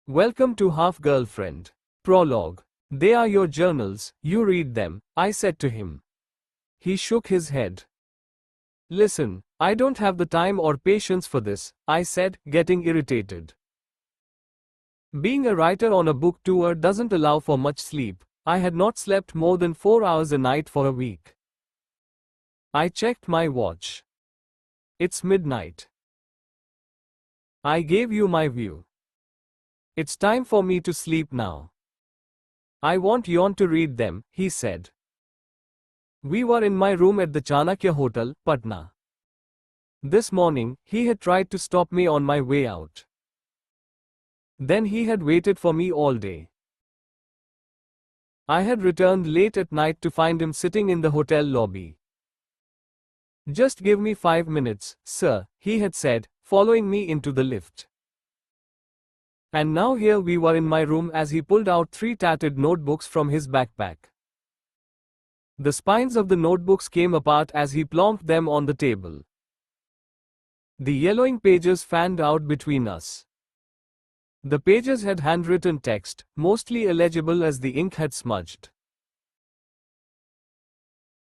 Welcome to Half Girlfriend. Prologue. They are your journals, you read them, I said to him. He shook his head. Listen, I don't have the time or patience for this, I said, getting irritated. Being a writer on a book tour doesn't allow for much sleep. I had not slept more than 4 hours a night for a week. I checked my watch. It's midnight. I gave you my view. It's time for me to sleep now. I want Yon to read them, he said. We were in my room at the Chanakya Hotel, Patna. This morning, he had tried to stop me on my way out. Then he had waited for me all day. I had returned late at night to find him sitting in the hotel lobby. Just give me 5 minutes, sir, he had said, following me into the lift. And now here we were in my room as he pulled out 3 tattered notebooks from his backpack. The spines of the notebooks came apart as he plonked them on the table. The yellowing pages fanned out between us. The pages had handwritten text, mostly illegible as the ink had smudged.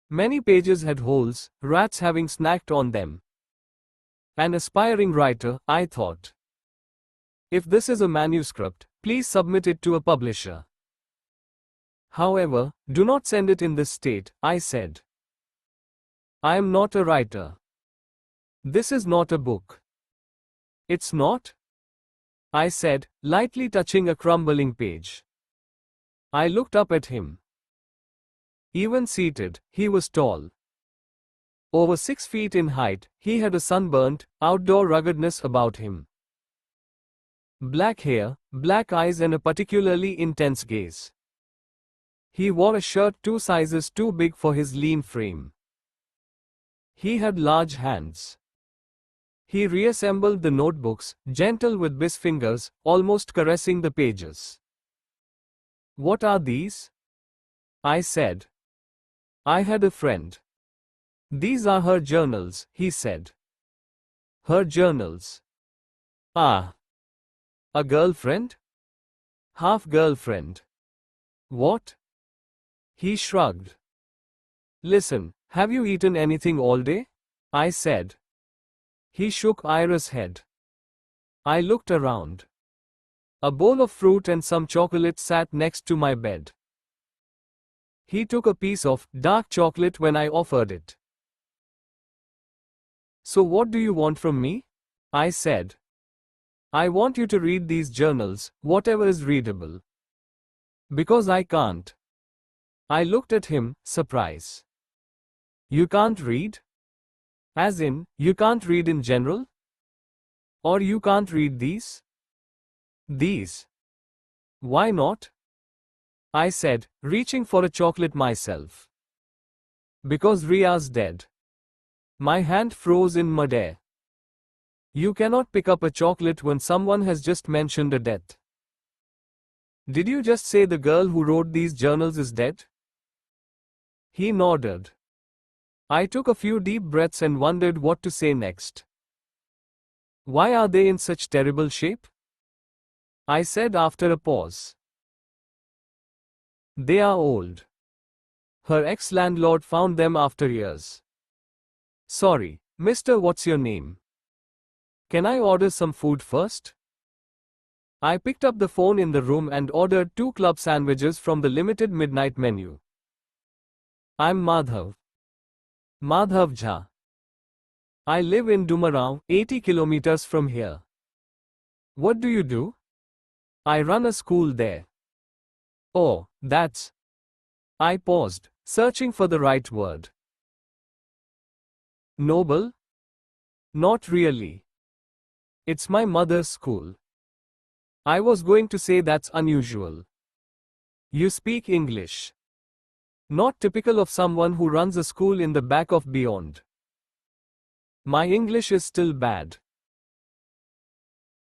Many pages had holes, rats having snacked on them. An aspiring writer, I thought. If this is a manuscript, please submit it to a publisher. However, do not send it in this state, I said. I am not a writer. This is not a book. It's not? I said, lightly touching a crumbling page. I looked up at him. Even seated, he was tall. Over 6 feet in height, he had a sunburnt, outdoor ruggedness about him. Black hair, black eyes and a particularly intense gaze. He wore a shirt 2 sizes too big for his lean frame. He had large hands. He reassembled the notebooks, gentle with his fingers, almost caressing the pages. What are these? I said. I had a friend. These are her journals, he said. Her journals. Ah. A girlfriend? Half girlfriend. What? He shrugged. Listen, have you eaten anything all day? I said. He shook Ira's head. I looked around. A bowl of fruit and some chocolate sat next to my bed. He took a piece of dark chocolate when I offered it. So what do you want from me? I said. I want you to read these journals, whatever is readable. Because I can't. I looked at him, surprise. You can't read? As in, you can't read in general? Or you can't read these? These. Why not? I said, reaching for a chocolate myself. Because Riya's dead. My hand froze in midair. You cannot pick up a chocolate when someone has just mentioned a death. Did you just say the girl who wrote these journals is dead? He nodded. I took a few deep breaths and wondered what to say next. Why are they in such terrible shape? I said after a pause. They are old. Her ex-landlord found them after years. Sorry, mister, what's your name? Can I order some food first? I picked up the phone in the room and ordered 2 club sandwiches from the limited midnight menu. I'm Madhav. Madhav Jha. I live in Dumarao, 80 kilometers from here. What do you do? I run a school there. Oh, that's... I paused, searching for the right word. Noble? Not really. It's my mother's school. I was going to say that's unusual. You speak English. Not typical of someone who runs a school in the back of beyond. My English is still bad.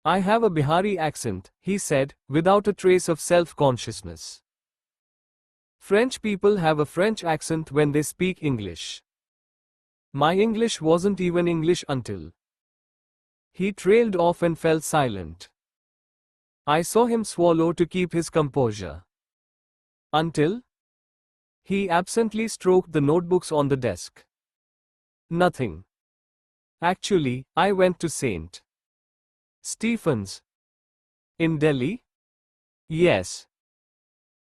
I have a Bihari accent, he said, without a trace of self-consciousness. French people have a French accent when they speak English. My English wasn't even English until... He trailed off and fell silent. I saw him swallow to keep his composure. Until he absently stroked the notebooks on the desk. Nothing. Actually, I went to St. Stephen's. In Delhi? Yes.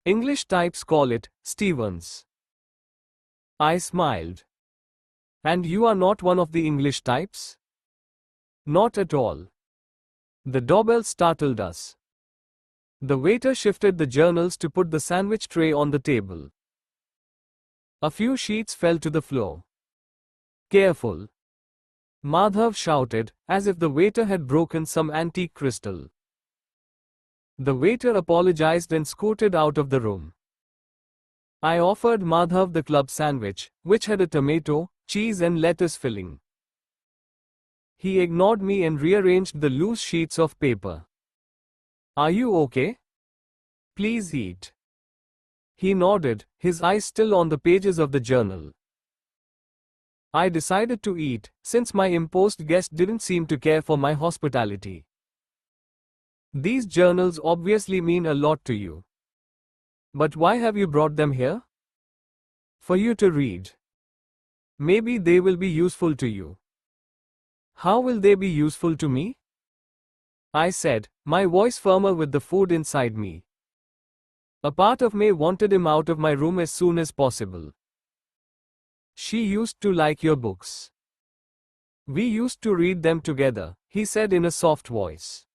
English types call it Stevens. I smiled. And you are not one of the English types? Not at all. The doorbell startled us. The waiter shifted the journals to put the sandwich tray on the table. A few sheets fell to the floor. Careful! Madhav shouted, as if the waiter had broken some antique crystal. The waiter apologized and scooted out of the room. I offered Madhav the club sandwich, which had a tomato, cheese and lettuce filling. He ignored me and rearranged the loose sheets of paper. Are you okay? Please eat. He nodded, his eyes still on the pages of the journal. I decided to eat, since my imposed guest didn't seem to care for my hospitality. These journals obviously mean a lot to you. But why have you brought them here? For you to read. Maybe they will be useful to you. How will they be useful to me? I said, my voice firmer with the food inside me. A part of me wanted him out of my room as soon as possible. She used to like your books. We used to read them together, he said in a soft voice.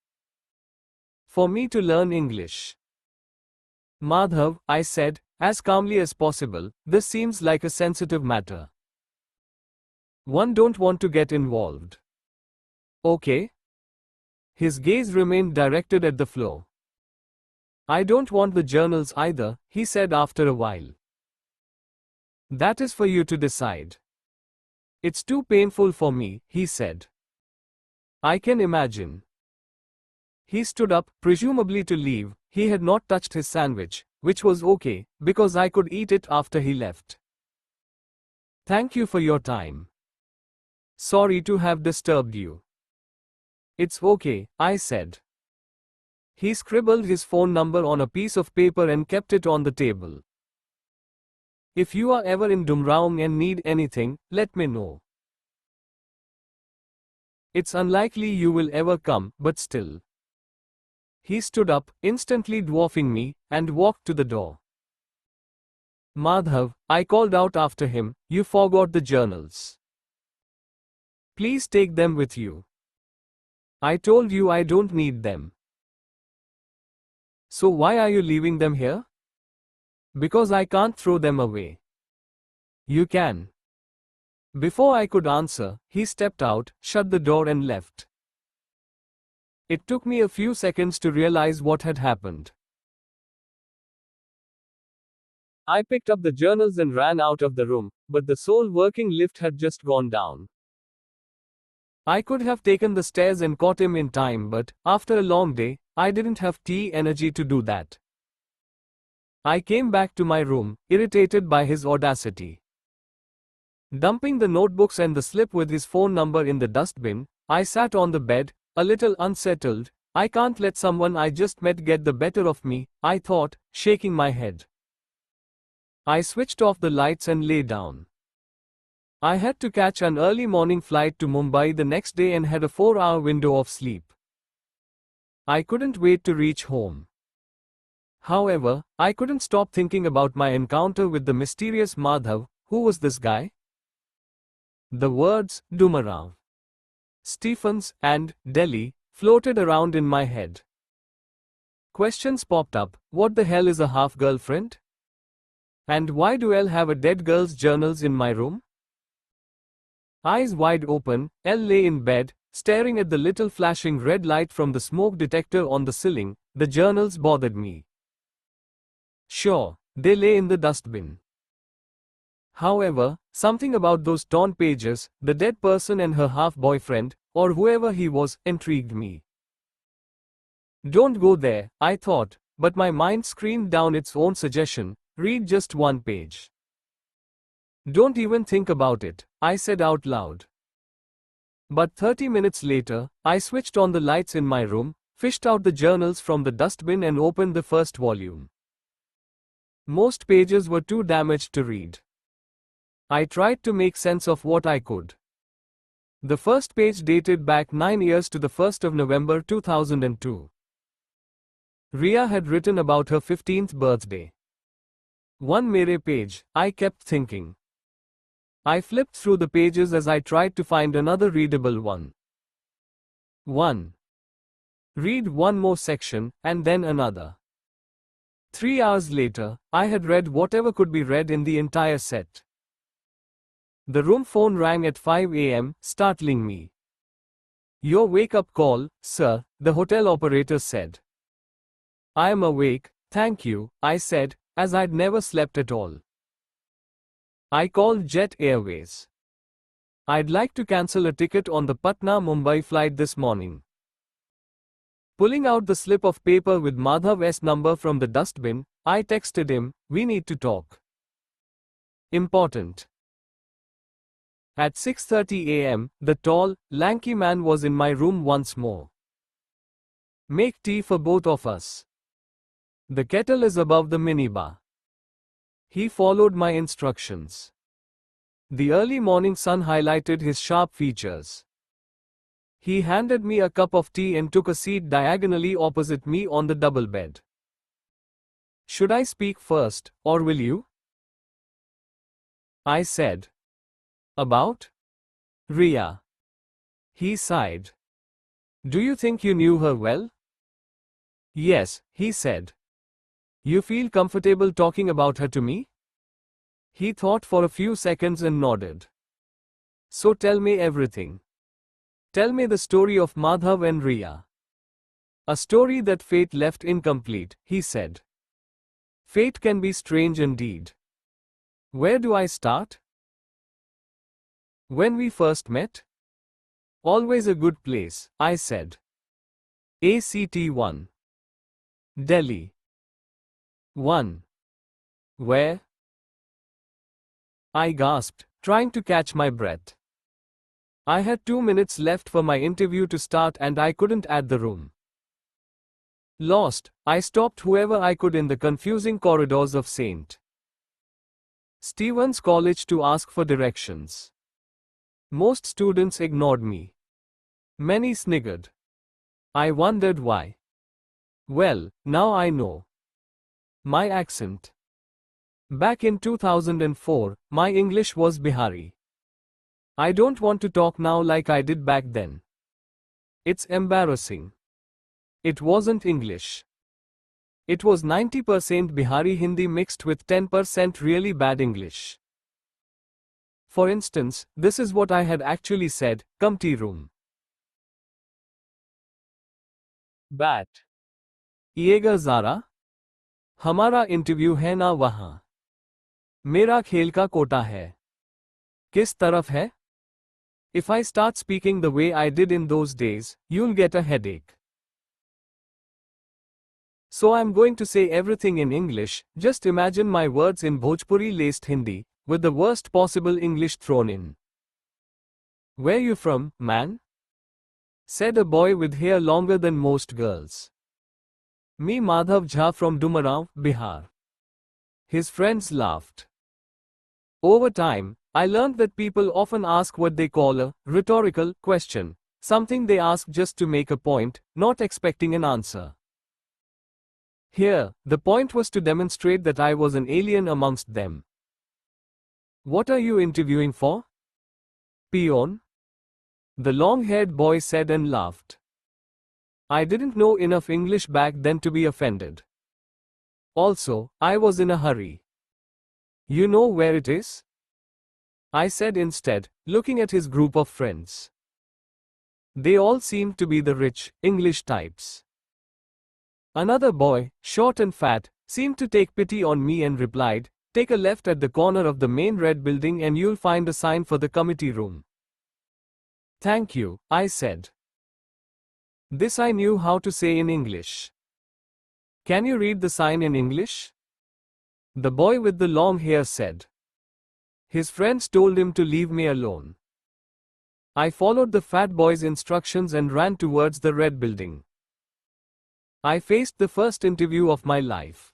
For me to learn English. Madhav, I said, as calmly as possible, this seems like a sensitive matter. One don't want to get involved. Okay? His gaze remained directed at the floor. I don't want the journals either, he said after a while. That is for you to decide. It's too painful for me, he said. I can imagine. He stood up, presumably to leave. He had not touched his sandwich, which was okay, because I could eat it after he left. Thank you for your time. Sorry to have disturbed you. It's okay, I said. He scribbled his phone number on a piece of paper and kept it on the table. If you are ever in Dumraung and need anything, let me know. It's unlikely you will ever come, but still. He stood up, instantly dwarfing me, and walked to the door. Madhav, I called out after him, you forgot the journals. Please take them with you. I told you I don't need them. So why are you leaving them here? Because I can't throw them away. You can. Before I could answer, he stepped out, shut the door and left. It took me a few seconds to realize what had happened. I picked up the journals and ran out of the room, but the sole working lift had just gone down. I could have taken the stairs and caught him in time, but, after a long day, I didn't have energy to do that. I came back to my room, irritated by his audacity. Dumping the notebooks and the slip with his phone number in the dustbin, I sat on the bed, a little unsettled. I can't let someone I just met get the better of me, I thought, shaking my head. I switched off the lights and lay down. I had to catch an early morning flight to Mumbai the next day and had a 4-hour window of sleep. I couldn't wait to reach home. However, I couldn't stop thinking about my encounter with the mysterious Madhav. Who was this guy? The words, Dumraung, Stephens, and Delhi, floated around in my head. Questions popped up. What the hell is a half-girlfriend? And why do I have a dead girl's journals in my room? Eyes wide open, Elle lay in bed, staring at the little flashing red light from the smoke detector on the ceiling. The journals bothered me. Sure, they lay in the dustbin. However, something about those torn pages, the dead person and her half-boyfriend, or whoever he was, intrigued me. Don't go there, I thought, but my mind screamed down its own suggestion, read just one page. Don't even think about it, I said out loud. But 30 minutes later, I switched on the lights in my room, fished out the journals from the dustbin and opened the first volume. Most pages were too damaged to read. I tried to make sense of what I could. The first page dated back 9 years to the 1st of November 2002. Riya had written about her 15th birthday. One mere page, I kept thinking. I flipped through the pages as I tried to find another readable one. 1. Read one more section, and then another. 3 hours later, I had read whatever could be read in the entire set. The room phone rang at 5 a.m., startling me. "Your wake-up call, sir," the hotel operator said. "I am awake, thank you," I said, as I'd never slept at all. I called Jet Airways. "I'd like to cancel a ticket on the Patna-Mumbai flight this morning." Pulling out the slip of paper with Madhav's number from the dustbin, I texted him, "We need to talk. Important." At 6:30 a.m., the tall, lanky man was in my room once more. "Make tea for both of us. The kettle is above the minibar." He followed my instructions. The early morning sun highlighted his sharp features. He handed me a cup of tea and took a seat diagonally opposite me on the double bed. "Should I speak first, or will you?" I said. "About Riya." He sighed. "Do you think you knew her well?" "Yes," he said. "You feel comfortable talking about her to me?" He thought for a few seconds and nodded. "So tell me everything. Tell me the story of Madhav and Riya." "A story that fate left incomplete," he said. "Fate can be strange indeed. Where do I start?" "When we first met?" "Always a good place," I said. ACT1. Delhi. 1. "Where?" I gasped, trying to catch my breath. I had 2 minutes left for my interview to start and I couldn't add the room. Lost, I stopped whoever I could in the confusing corridors of St. Stephen's College to ask for directions. Most students ignored me. Many sniggered. I wondered why. Well, now I know. My accent. Back in 2004, my English was Bihari. I don't want to talk now like I did back then. It's embarrassing. It wasn't English. It was 90% Bihari Hindi mixed with 10% really bad English. For instance, this is what I had actually said, "Committee room. Bat. Yega Zara? हमारा interview है ना वहाँ. मेरा खेल का कोटा है. किस तरफ है?" If I start speaking the way I did in those days, you'll get a headache. So I'm going to say everything in English. Just imagine my words in Bhojpuri laced Hindi, with the worst possible English thrown in. "Where you from, man?" said a boy with hair longer than most girls. "Me Madhav Jha from Dumarao, Bihar." His friends laughed. Over time, I learned that people often ask what they call a rhetorical question, something they ask just to make a point, not expecting an answer. Here, the point was to demonstrate that I was an alien amongst them. "What are you interviewing for?" "Peon?" the long-haired boy said and laughed. I didn't know enough English back then to be offended. Also, I was in a hurry. "You know where it is?" I said instead, looking at his group of friends. They all seemed to be the rich, English types. Another boy, short and fat, seemed to take pity on me and replied, "Take a left at the corner of the main red building and you'll find a sign for the committee room." "Thank you," I said. This I knew how to say in English. "Can you read the sign in English?" the boy with the long hair said. His friends told him to leave me alone. I followed the fat boy's instructions and ran towards the red building. I faced the first interview of my life.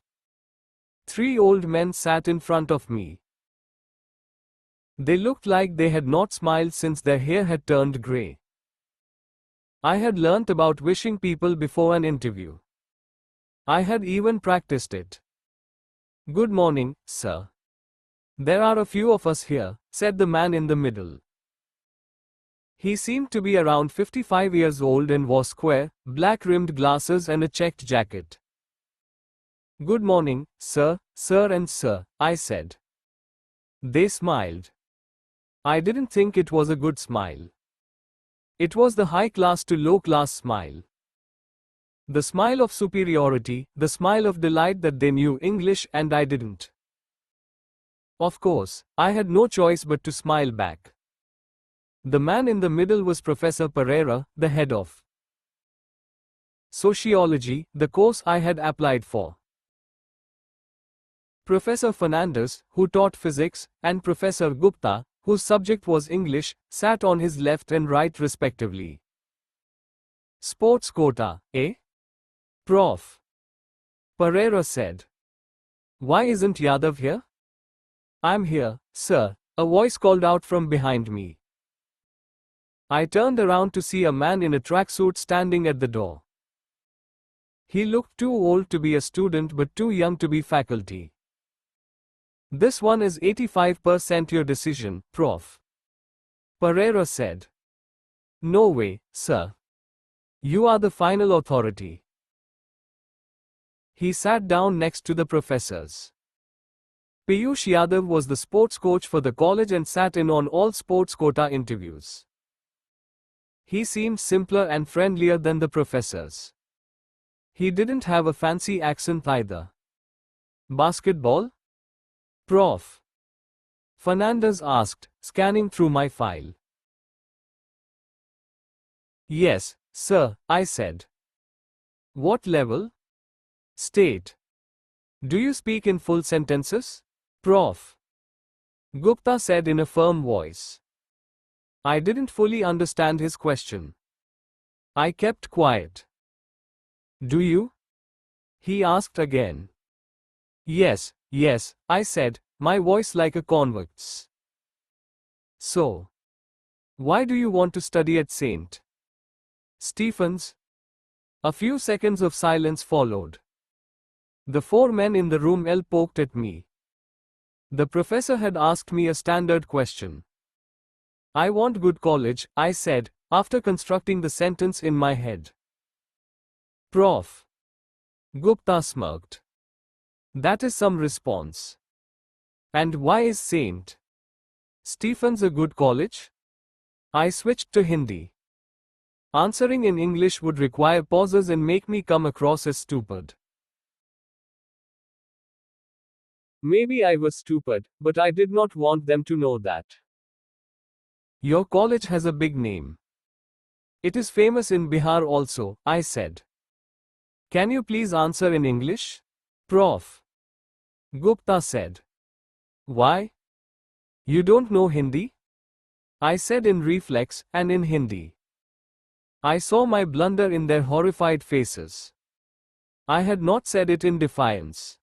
3 old men sat in front of me. They looked like they had not smiled since their hair had turned grey. I had learnt about wishing people before an interview. I had even practiced it. "Good morning, sir. There are a few of us here," said the man in the middle. He seemed to be around 55 years old and wore square, black-rimmed glasses and a checked jacket. "Good morning, sir, and sir," I said. They smiled. I didn't think it was a good smile. It was the high-class to low-class smile. The smile of superiority, the smile of delight that they knew English and I didn't. Of course, I had no choice but to smile back. The man in the middle was Professor Pereira, the head of sociology, the course I had applied for. Professor Fernandez, who taught physics, and Professor Gupta, whose subject was English, sat on his left and right respectively. "Sports quota, eh?" Prof. Pereira said. "Why isn't Yadav here?" "I'm here, sir," a voice called out from behind me. I turned around to see a man in a tracksuit standing at the door. He looked too old to be a student but too young to be faculty. "This one is 85% your decision, Prof. Pereira said. "No way, sir. You are the final authority." He sat down next to the professors. Piyush Yadav was the sports coach for the college and sat in on all sports quota interviews. He seemed simpler and friendlier than the professors. He didn't have a fancy accent either. "Basketball?" Prof. Fernandez asked, scanning through my file. "Yes, sir," I said. "What level?" "State." "Do you speak in full sentences?" Prof. Gupta said in a firm voice. I didn't fully understand his question. I kept quiet. "Do you?" he asked again. Yes, I said, my voice like a convict's. "So, why do you want to study at St. Stephen's?" A few seconds of silence followed. The 4 men in the room poked at me. The professor had asked me a standard question. "I want good college," I said, after constructing the sentence in my head. Prof. Gupta smirked. "That is some response. And why is St. Stephen's a good college?" I switched to Hindi. Answering in English would require pauses and make me come across as stupid. Maybe I was stupid, but I did not want them to know that. "Your college has a big name. It is famous in Bihar also," I said. "Can you please answer in English?" Prof. Gupta said. "Why? You don't know Hindi?" I said in reflex, and in Hindi. I saw my blunder in their horrified faces. I had not said it in defiance.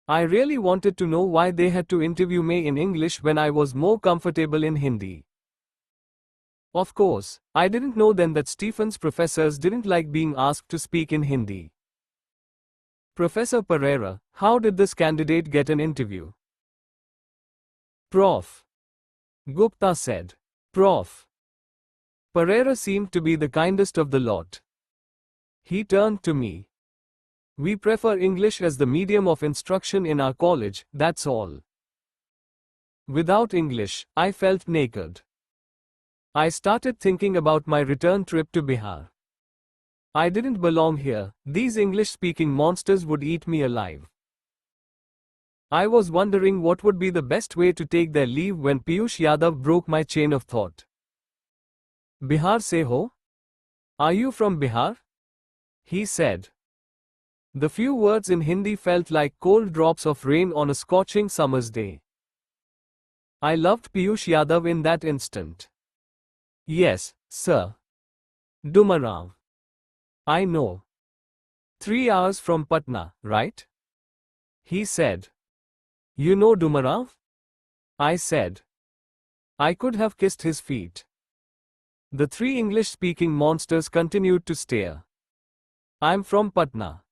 I really wanted to know why they had to interview me in English when I was more comfortable in Hindi. Of course, I didn't know then that Stephen's professors didn't like being asked to speak in Hindi. "Professor Pereira, how did this candidate get an interview?" Prof. Gupta said. Prof. Pereira seemed to be the kindest of the lot. He turned to me. "We prefer English as the medium of instruction in our college, that's all." Without English, I felt naked. I started thinking about my return trip to Bihar. I didn't belong here, these English-speaking monsters would eat me alive. I was wondering what would be the best way to take their leave when Piyush Yadav broke my chain of thought. "Bihar se ho? Are you from Bihar?" he said. The few words in Hindi felt like cold drops of rain on a scorching summer's day. I loved Piyush Yadav in that instant. "Yes, sir. Dumarav. I know." 3 hours from Patna, right? He said. You know Dumarav? I said. I could have kissed his feet. The three English-speaking monsters continued to stare. I'm from Patna.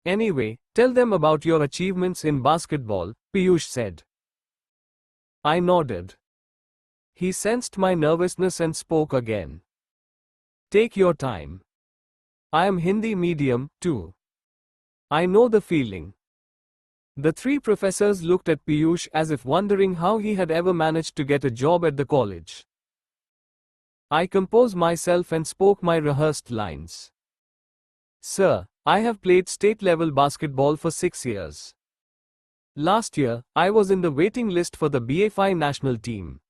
Anyway, tell them about your achievements in basketball, Piyush said. I nodded. He sensed my nervousness and spoke again. Take your time. I am Hindi medium, too. I know the feeling. The three professors looked at Piyush as if wondering how he had ever managed to get a job at the college. I composed myself and spoke my rehearsed lines. Sir, I have played state-level basketball for 6 years. Last year, I was in the waiting list for the BA5 national team.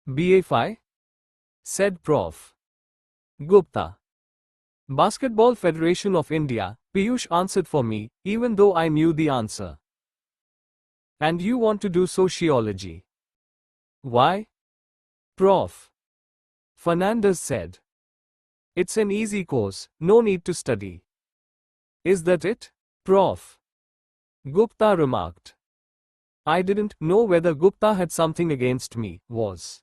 BA5? Said Prof. Gupta. Basketball Federation of India, Piyush answered for me, even though I knew the answer. And you want to do sociology? Why? Prof. Fernandez said. It's an easy course, no need to study. Is that it? Prof. Gupta remarked. I didn't know whether Gupta had something against me, was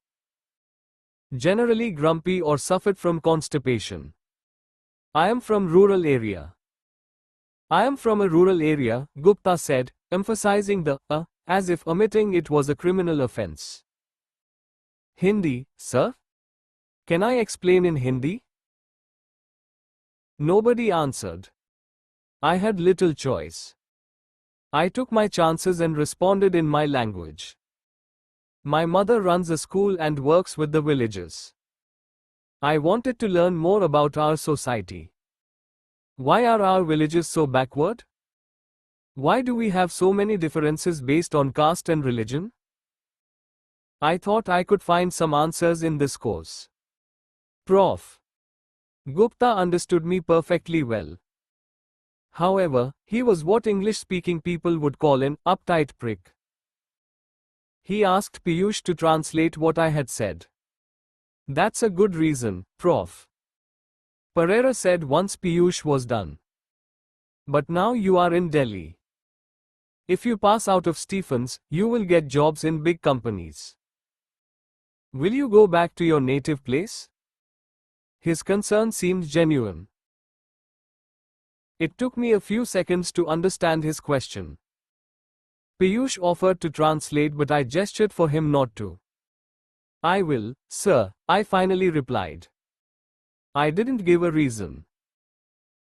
generally grumpy or suffered from constipation. I am from rural area. I am from a rural area, Gupta said, emphasizing the as if omitting it was a criminal offense. Hindi, sir? Can I explain in Hindi? Nobody answered. I had little choice. I took my chances and responded in my language. My mother runs a school and works with the villagers. I wanted to learn more about our society. Why are our villages so backward? Why do we have so many differences based on caste and religion? I thought I could find some answers in this course. Prof. Gupta understood me perfectly well. However, he was what English-speaking people would call an uptight prick. He asked Piyush to translate what I had said. That's a good reason, Prof. Pereira said once Piyush was done. But now you are in Delhi. If you pass out of Stephens, you will get jobs in big companies. Will you go back to your native place? His concern seemed genuine. It took me a few seconds to understand his question. Piyush offered to translate, but I gestured for him not to. I will, sir, I finally replied. I didn't give a reason.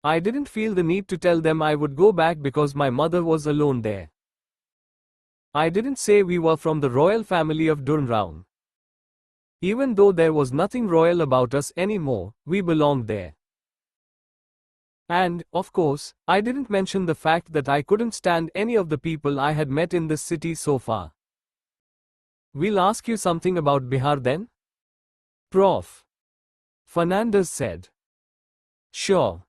I didn't feel the need to tell them I would go back because my mother was alone there. I didn't say we were from the royal family of Durraon. Even though there was nothing royal about us anymore, we belonged there. And, of course, I didn't mention the fact that I couldn't stand any of the people I had met in this city so far. We'll ask you something about Bihar then? Prof. Fernandez said. Sure.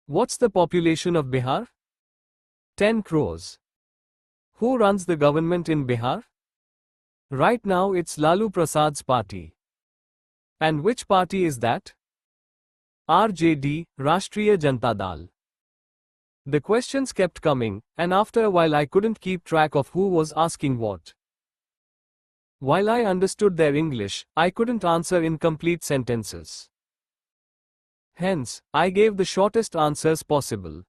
What's the population of Bihar? 10 crores. Who runs the government in Bihar? Right now it's Lalu Prasad's party. And which party is that? RJD, Rashtriya Janata Dal. The questions kept coming, and after a while I couldn't keep track of who was asking what. While I understood their English, I couldn't answer in complete sentences. Hence, I gave the shortest answers possible.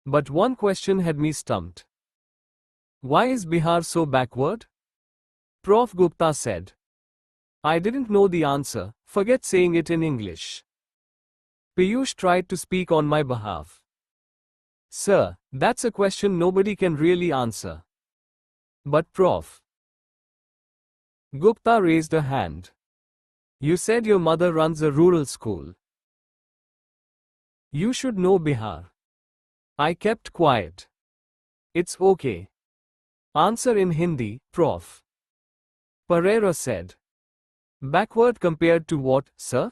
But one question had me stumped. Why is Bihar so backward? Prof. Gupta said. I didn't know the answer, forget saying it in English. Piyush tried to speak on my behalf. Sir, that's a question nobody can really answer. But Prof. Gupta raised a hand. You said your mother runs a rural school. You should know Bihar. I kept quiet. It's okay. Answer in Hindi, Prof. Pereira said. Backward compared to what, sir?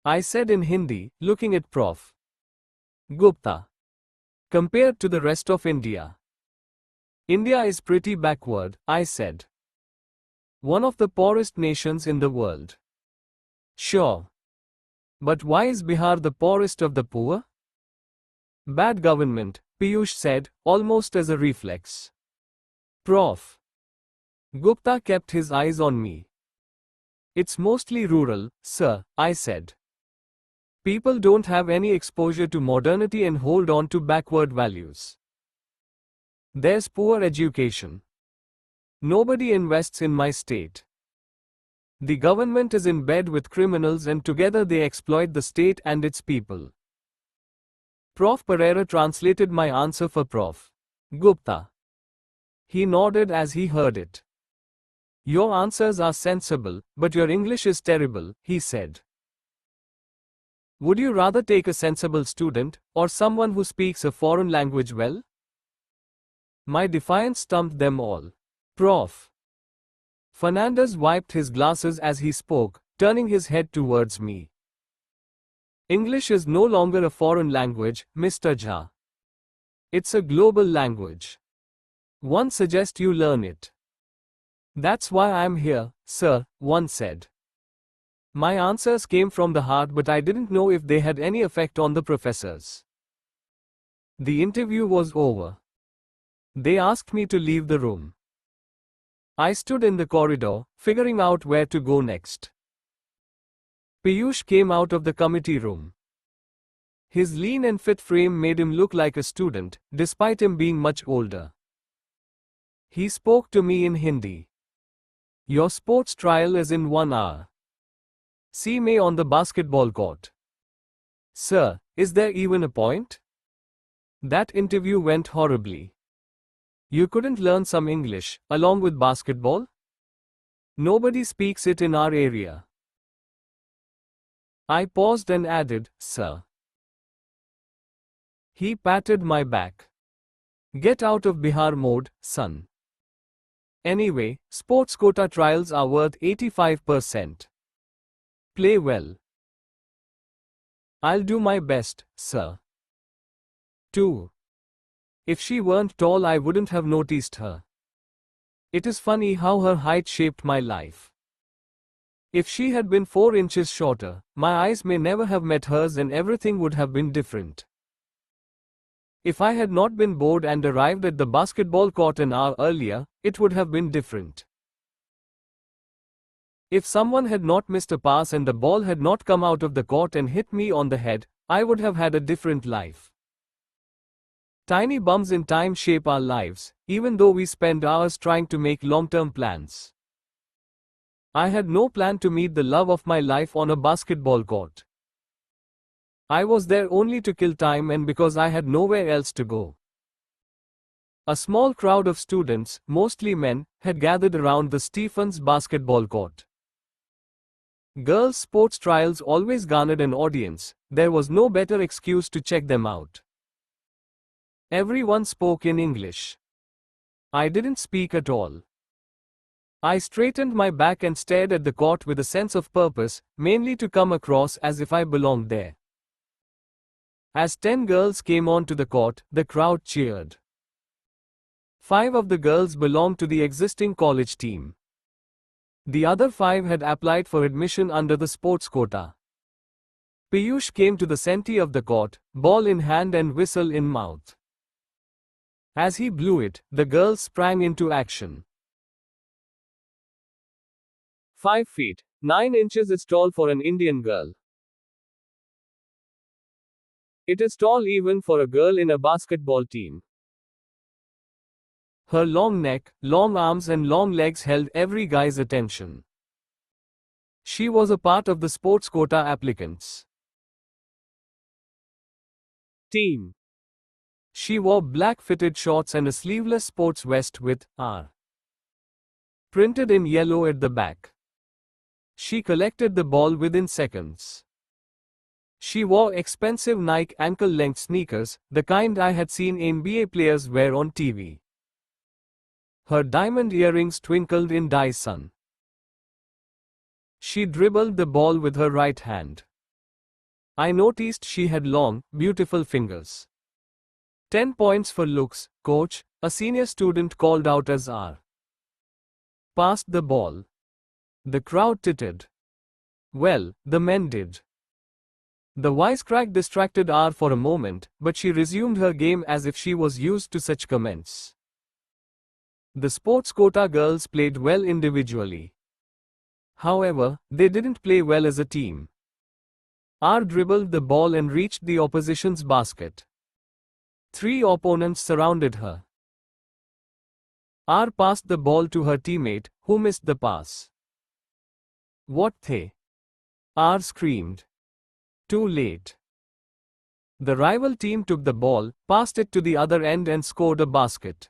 I said in Hindi, looking at Prof. Gupta. Compared to the rest of India. India is pretty backward, I said. One of the poorest nations in the world. Sure. But why is Bihar the poorest of the poor? Bad government, Piyush said, almost as a reflex. Prof. Gupta kept his eyes on me. It's mostly rural, sir, I said. People don't have any exposure to modernity and hold on to backward values. There's poor education. Nobody invests in my state. The government is in bed with criminals and together they exploit the state and its people. Prof. Pereira translated my answer for Prof. Gupta. He nodded as he heard it. Your answers are sensible, but your English is terrible, he said. Would you rather take a sensible student, or someone who speaks a foreign language well? My defiance stumped them all. Prof. Fernandez wiped his glasses as he spoke, turning his head towards me. English is no longer a foreign language, Mr. Jha. It's a global language. One suggests you learn it. That's why I'm here, sir, one said. My answers came from the heart, but I didn't know if they had any effect on the professors. The interview was over. They asked me to leave the room. I stood in the corridor, figuring out where to go next. Piyush came out of the committee room. His lean and fit frame made him look like a student, despite him being much older. He spoke to me in Hindi. Your sports trial is in 1 hour. See me on the basketball court. Sir, is there even a point? That interview went horribly. You couldn't learn some English, along with basketball? Nobody speaks it in our area. I paused and added, sir. He patted my back. Get out of Bihar mode, son. Anyway, sports quota trials are worth 85%. Play well. I'll do my best, sir. 2. If she weren't tall, I wouldn't have noticed her. It is funny how her height shaped my life. If she had been 4 inches shorter, my eyes may never have met hers and everything would have been different. If I had not been bored and arrived at the basketball court an hour earlier, it would have been different. If someone had not missed a pass and the ball had not come out of the court and hit me on the head, I would have had a different life. Tiny bumps in time shape our lives, even though we spend hours trying to make long-term plans. I had no plan to meet the love of my life on a basketball court. I was there only to kill time and because I had nowhere else to go. A small crowd of students, mostly men, had gathered around the Stephens basketball court. Girls' sports trials always garnered an audience, there was no better excuse to check them out. Everyone spoke in English. I didn't speak at all. I straightened my back and stared at the court with a sense of purpose, mainly to come across as if I belonged there. As 10 girls came onto the court, the crowd cheered. 5 of the girls belonged to the existing college team. The other 5 had applied for admission under the sports quota. Piyush came to the center of the court, ball in hand and whistle in mouth. As he blew it, the girls sprang into action. 5 feet, 9 inches is tall for an Indian girl. It is tall even for a girl in a basketball team. Her long neck, long arms and long legs held every guy's attention. She was a part of the sports quota applicants. Team. She wore black fitted shorts and a sleeveless sports vest with R printed in yellow at the back. She collected the ball within seconds. She wore expensive Nike ankle-length sneakers, the kind I had seen NBA players wear on TV. Her diamond earrings twinkled in die sun. She dribbled the ball with her right hand. I noticed she had long, beautiful fingers. 10 points for looks, coach, a senior student called out as R passed the ball. The crowd tittered. Well, the men did. The wisecrack distracted R for a moment, but she resumed her game as if she was used to such comments. The sports quota girls played well individually. However, they didn't play well as a team. R dribbled the ball and reached the opposition's basket. 3 opponents surrounded her. R passed the ball to her teammate, who missed the pass. What the? R screamed. Too late. The rival team took the ball, passed it to the other end and scored a basket.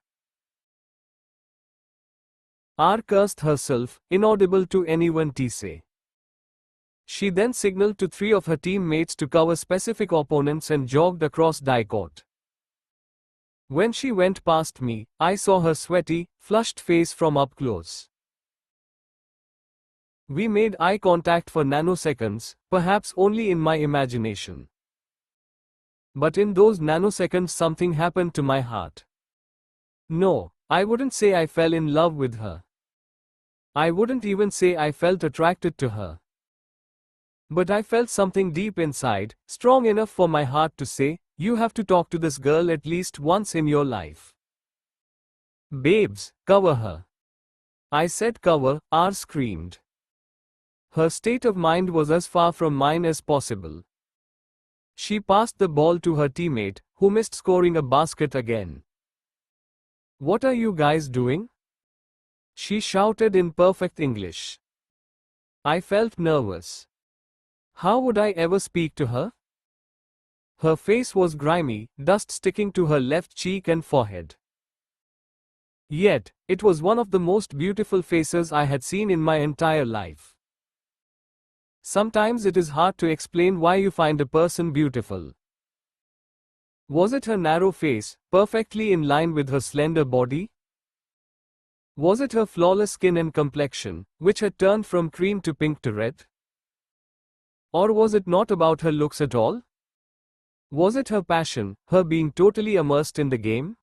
R cursed herself, inaudible to anyone to say. She then signaled to 3 of her teammates to cover specific opponents and jogged across die court. When she went past me, I saw her sweaty, flushed face from up close. We made eye contact for nanoseconds, perhaps only in my imagination. But in those nanoseconds something happened to my heart. No, I wouldn't say I fell in love with her. I wouldn't even say I felt attracted to her. But I felt something deep inside, strong enough for my heart to say, you have to talk to this girl at least once in your life. Babes, cover her. I said cover, R screamed. Her state of mind was as far from mine as possible. She passed the ball to her teammate, who missed scoring a basket again. What are you guys doing? She shouted in perfect English. I felt nervous. How would I ever speak to her? Her face was grimy, dust sticking to her left cheek and forehead. Yet, it was one of the most beautiful faces I had seen in my entire life. Sometimes it is hard to explain why you find a person beautiful. Was it her narrow face, perfectly in line with her slender body? Was it her flawless skin and complexion, which had turned from cream to pink to red? Or was it not about her looks at all? Was it her passion, her being totally immersed in the game?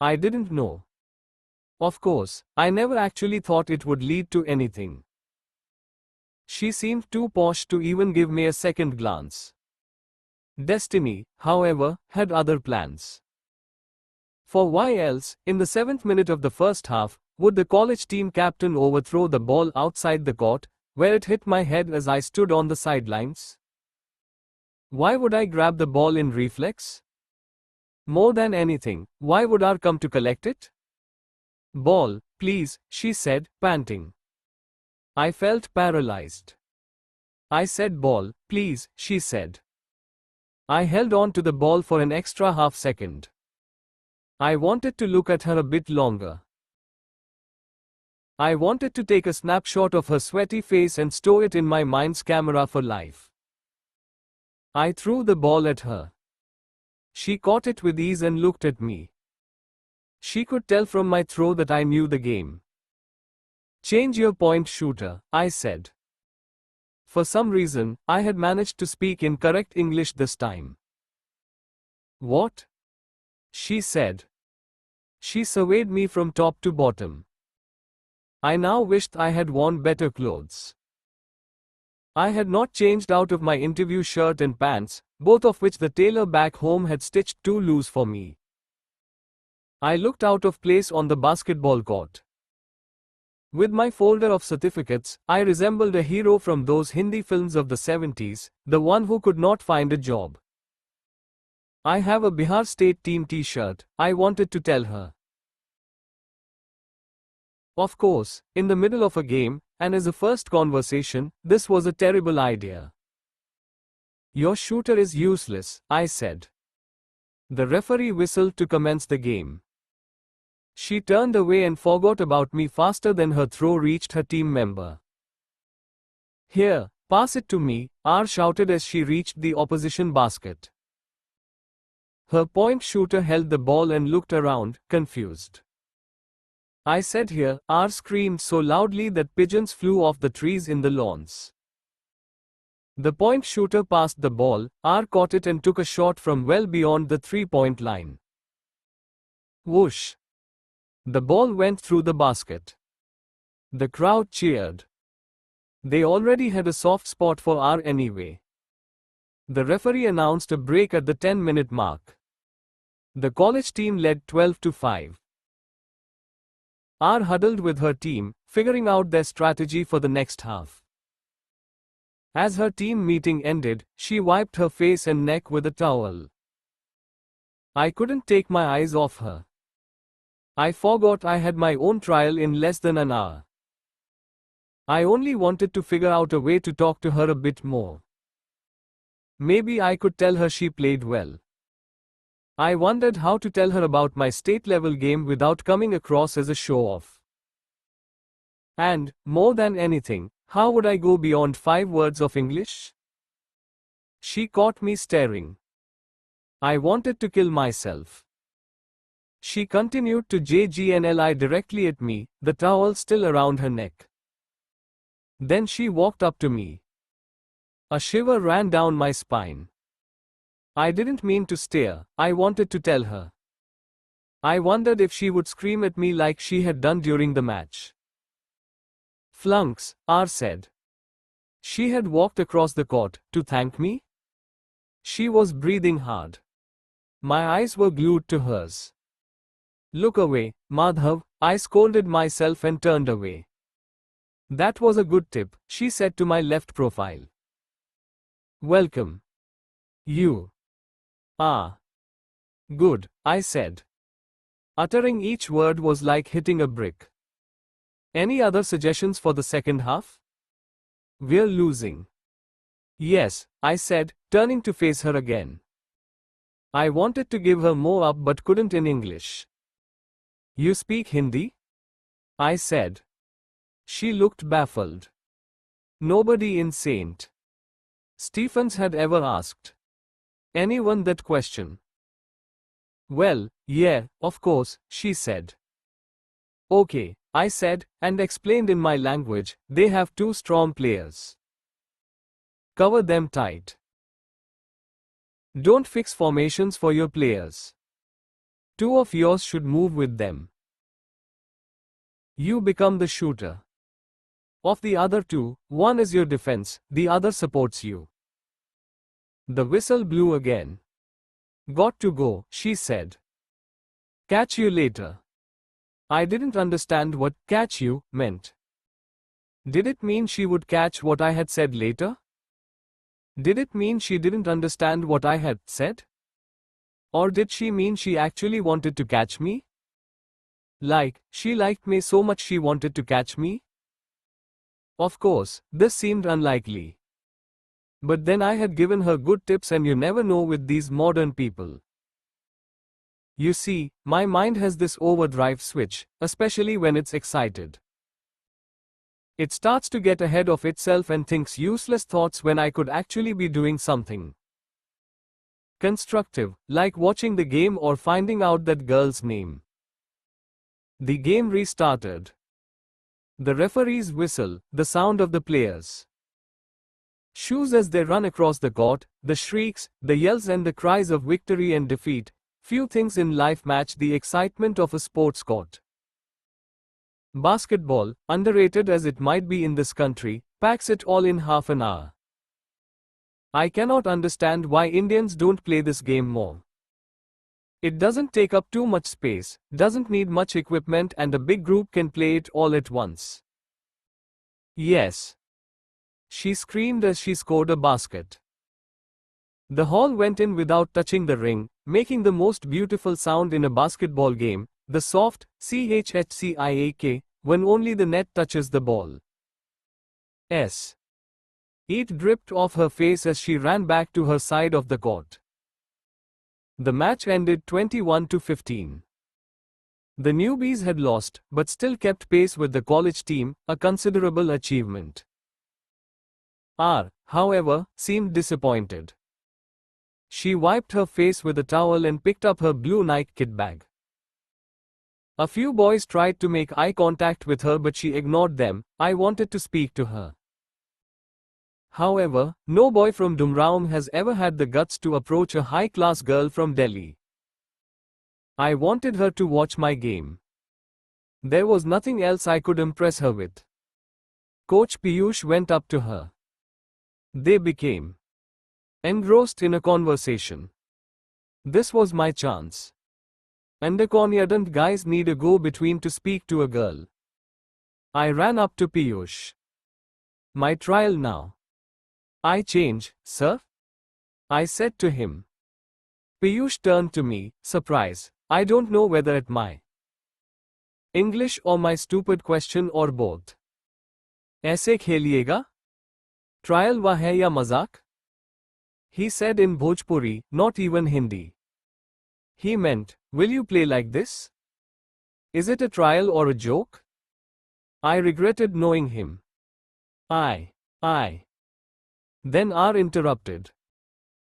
I didn't know. Of course, I never actually thought it would lead to anything. She seemed too posh to even give me a second glance. Destiny, however, had other plans. For why else, in the 7th minute of the first half, would the college team captain overthrow the ball outside the court, where it hit my head as I stood on the sidelines? Why would I grab the ball in reflex? More than anything, why would R come to collect it? Ball, please, she said, panting. I felt paralyzed. I said ball, please, she said. I held on to the ball for an extra half second. I wanted to look at her a bit longer. I wanted to take a snapshot of her sweaty face and store it in my mind's camera for life. I threw the ball at her. She caught it with ease and looked at me. She could tell from my throw that I knew the game. Change your point, shooter, I said. For some reason, I had managed to speak in correct English this time. What? She said. She surveyed me from top to bottom. I now wished I had worn better clothes. I had not changed out of my interview shirt and pants, both of which the tailor back home had stitched too loose for me. I looked out of place on the basketball court. With my folder of certificates, I resembled a hero from those Hindi films of the 70s, the one who could not find a job. I have a Bihar state team t-shirt, I wanted to tell her. Of course, in the middle of a game, and as a first conversation, this was a terrible idea. Your shooter is useless, I said. The referee whistled to commence the game. She turned away and forgot about me faster than her throw reached her team member. Here, pass it to me, R shouted as she reached the opposition basket. Her point shooter held the ball and looked around, confused. I said here, R screamed so loudly that pigeons flew off the trees in the lawns. The point shooter passed the ball, R caught it and took a shot from well beyond the three-point line. Whoosh! The ball went through the basket. The crowd cheered. They already had a soft spot for R anyway. The referee announced a break at the 10-minute mark. The college team led 12-5. R huddled with her team, figuring out their strategy for the next half. As her team meeting ended, she wiped her face and neck with a towel. I couldn't take my eyes off her. I forgot I had my own trial in less than an hour. I only wanted to figure out a way to talk to her a bit more. Maybe I could tell her she played well. I wondered how to tell her about my state-level game without coming across as a show-off. And, more than anything, how would I go beyond 5 words of English? She caught me staring. I wanted to kill myself. She continued to jgnli directly at me, the towel still around her neck. Then she walked up to me. A shiver ran down my spine. I didn't mean to stare, I wanted to tell her. I wondered if she would scream at me like she had done during the match. Flunks, R said. She had walked across the court, to thank me? She was breathing hard. My eyes were glued to hers. Look away, Madhav, I scolded myself and turned away. That was a good tip, she said to my left profile. Welcome. You. Ah. Good, I said. Uttering each word was like hitting a brick. Any other suggestions for the second half? We're losing. Yes, I said, turning to face her again. I wanted to give her more up but couldn't in English. You speak Hindi? I said. She looked baffled. Nobody in St. Stephen's had ever asked anyone that question. Well, yeah, of course, she said. Okay, I said, and explained in my language, they have 2 strong players. Cover them tight. Don't fix formations for your players. 2 of yours should move with them. You become the shooter. Of the other 2, one is your defense, the other supports you. The whistle blew again. Got to go, she said. Catch you later. I didn't understand what catch you meant. Did it mean she would catch what I had said later? Did it mean she didn't understand what I had said? Or did she mean she actually wanted to catch me? Like, she liked me so much she wanted to catch me? Of course, this seemed unlikely. But then I had given her good tips and you never know with these modern people. You see, my mind has this overdrive switch, especially when it's excited. It starts to get ahead of itself and thinks useless thoughts when I could actually be doing something constructive, like watching the game or finding out that girl's name. The game restarted. The referee's whistle, the sound of the players' shoes as they run across the court, the shrieks, the yells and the cries of victory and defeat. Few things in life match the excitement of a sports court. Basketball, underrated as it might be in this country, packs it all in half an hour. I cannot understand why Indians don't play this game more. It doesn't take up too much space, doesn't need much equipment and a big group can play it all at once. Yes. She screamed as she scored a basket. The ball went in without touching the ring, making the most beautiful sound in a basketball game, the soft, chhchiak, when only the net touches the ball. It dripped off her face as she ran back to her side of the court. The match ended 21-15. The newbies had lost, but still kept pace with the college team, a considerable achievement. R, however, seemed disappointed. She wiped her face with a towel and picked up her blue Nike kit bag. A few boys tried to make eye contact with her but she ignored them. I wanted to speak to her. However, no boy from Dumraum has ever had the guts to approach a high-class girl from Delhi. I wanted her to watch my game. There was nothing else I could impress her with. Coach Piyush went up to her. They became engrossed in a conversation. This was my chance. Unconventional guys need a go-between to speak to a girl. I ran up to Piyush. My trial now. I change, sir? I said to him. Piyush turned to me, surprised. I don't know whether at my English or my stupid question or both. ऐसे खेलिएगा? Trial wa hai ya mazak? He said in Bhojpuri, not even Hindi. He meant, will you play like this? Is it a trial or a joke? I regretted knowing him. I. Then R interrupted.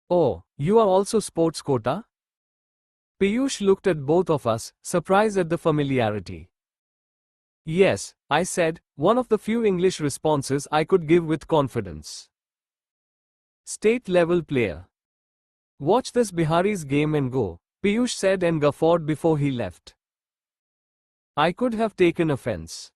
Oh, you are also sports quota? Piyush looked at both of us, surprised at the familiarity. Yes, I said, one of the few English responses I could give with confidence. State-level player. Watch this Bihari's game and go, Piyush said and guffawed before he left. I could have taken offense.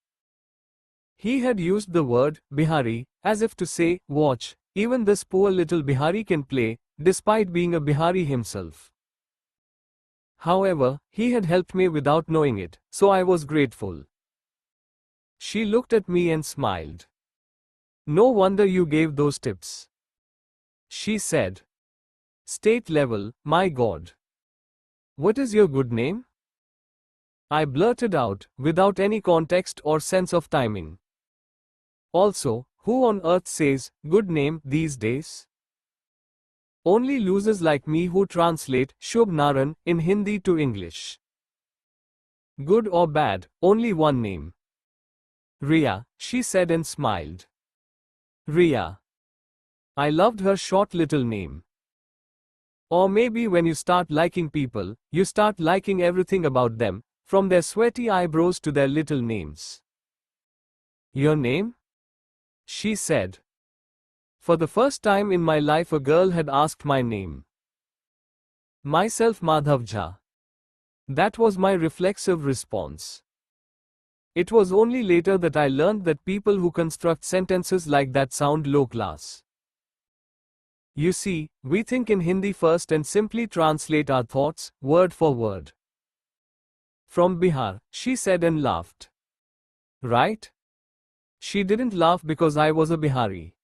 He had used the word, Bihari, as if to say, watch, even this poor little Bihari can play, despite being a Bihari himself. However, he had helped me without knowing it, so I was grateful. She looked at me and smiled. No wonder you gave those tips. She said. State level, my God. What is your good name? I blurted out, without any context or sense of timing. Also, who on earth says, good name, these days? Only losers like me who translate Shubh Naran in Hindi to English. Good or bad, only one name. Riya, she said and smiled. Riya. I loved her short little name. Or maybe when you start liking people, you start liking everything about them, from their sweaty eyebrows to their little names. Your name? She said. For the first time in my life a girl had asked my name. Myself Madhav Jha. That was my reflexive response. It was only later that I learned that people who construct sentences like that sound low class. You see, we think in Hindi first and simply translate our thoughts, word for word. From Bihar, she said and laughed. Right? She didn't laugh because I was a Bihari.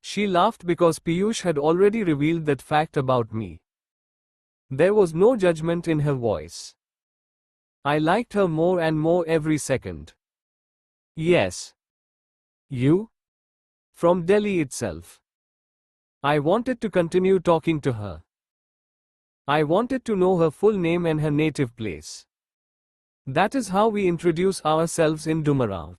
She laughed because Piyush had already revealed that fact about me. There was no judgment in her voice. I liked her more and more every second. Yes. You? From Delhi itself. I wanted to continue talking to her. I wanted to know her full name and her native place. That is how we introduce ourselves in Dumarao.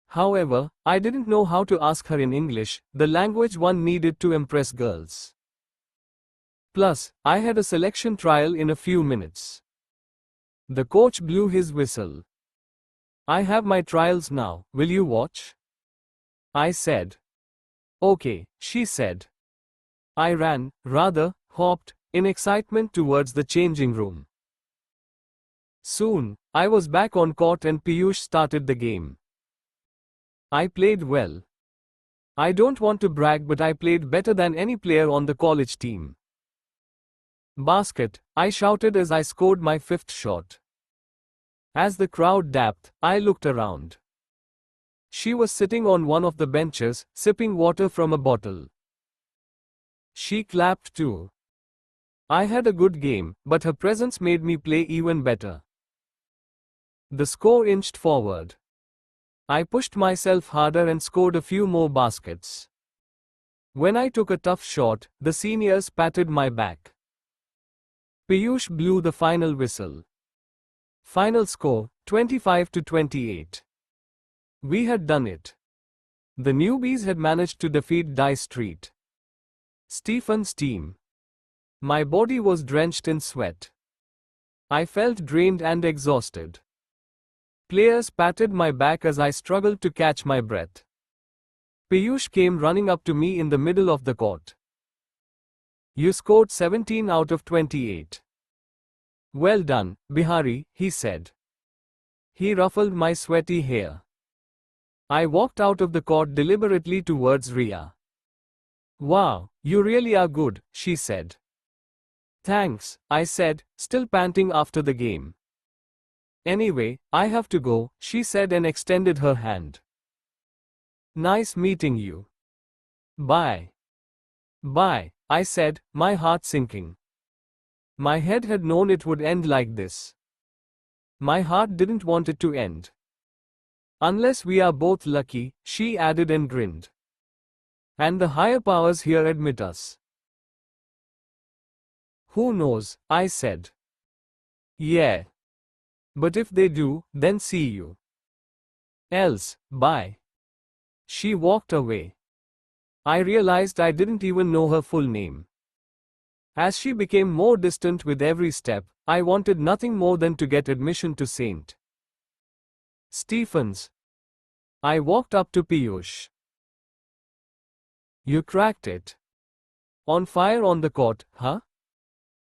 However, I didn't know how to ask her in English, the language one needed to impress girls. Plus, I had a selection trial in a few minutes. The coach blew his whistle. I have my trials now, will you watch? I said. Okay, she said. I ran, rather, hopped, in excitement towards the changing room. Soon, I was back on court and Piyush started the game. I played well. I don't want to brag but I played better than any player on the college team. Basket, I shouted as I scored my fifth shot. As the crowd dapped, I looked around. She was sitting on one of the benches, sipping water from a bottle. She clapped too. I had a good game, but her presence made me play even better. The score inched forward. I pushed myself harder and scored a few more baskets. When I took a tough shot, the seniors patted my back. Piyush blew the final whistle. Final score, 25-28. We had done it. The newbies had managed to defeat Die Street. Stephen's team. My body was drenched in sweat. I felt drained and exhausted. Players patted my back as I struggled to catch my breath. Piyush came running up to me in the middle of the court. You scored 17 out of 28. Well done, Bihari, he said. He ruffled my sweaty hair. I walked out of the court deliberately towards Riya. Wow, you really are good, she said. Thanks, I said, still panting after the game. Anyway, I have to go, she said and extended her hand. Nice meeting you. Bye. Bye, I said, my heart sinking. My head had known it would end like this. My heart didn't want it to end. Unless we are both lucky, she added and grinned. And the higher powers here admit us. Who knows, I said. Yeah. But if they do, then see you. Else, bye. She walked away. I realized I didn't even know her full name. As she became more distant with every step, I wanted nothing more than to get admission to St. Stephen's. I walked up to Piyush. You cracked it. On fire on the court, huh?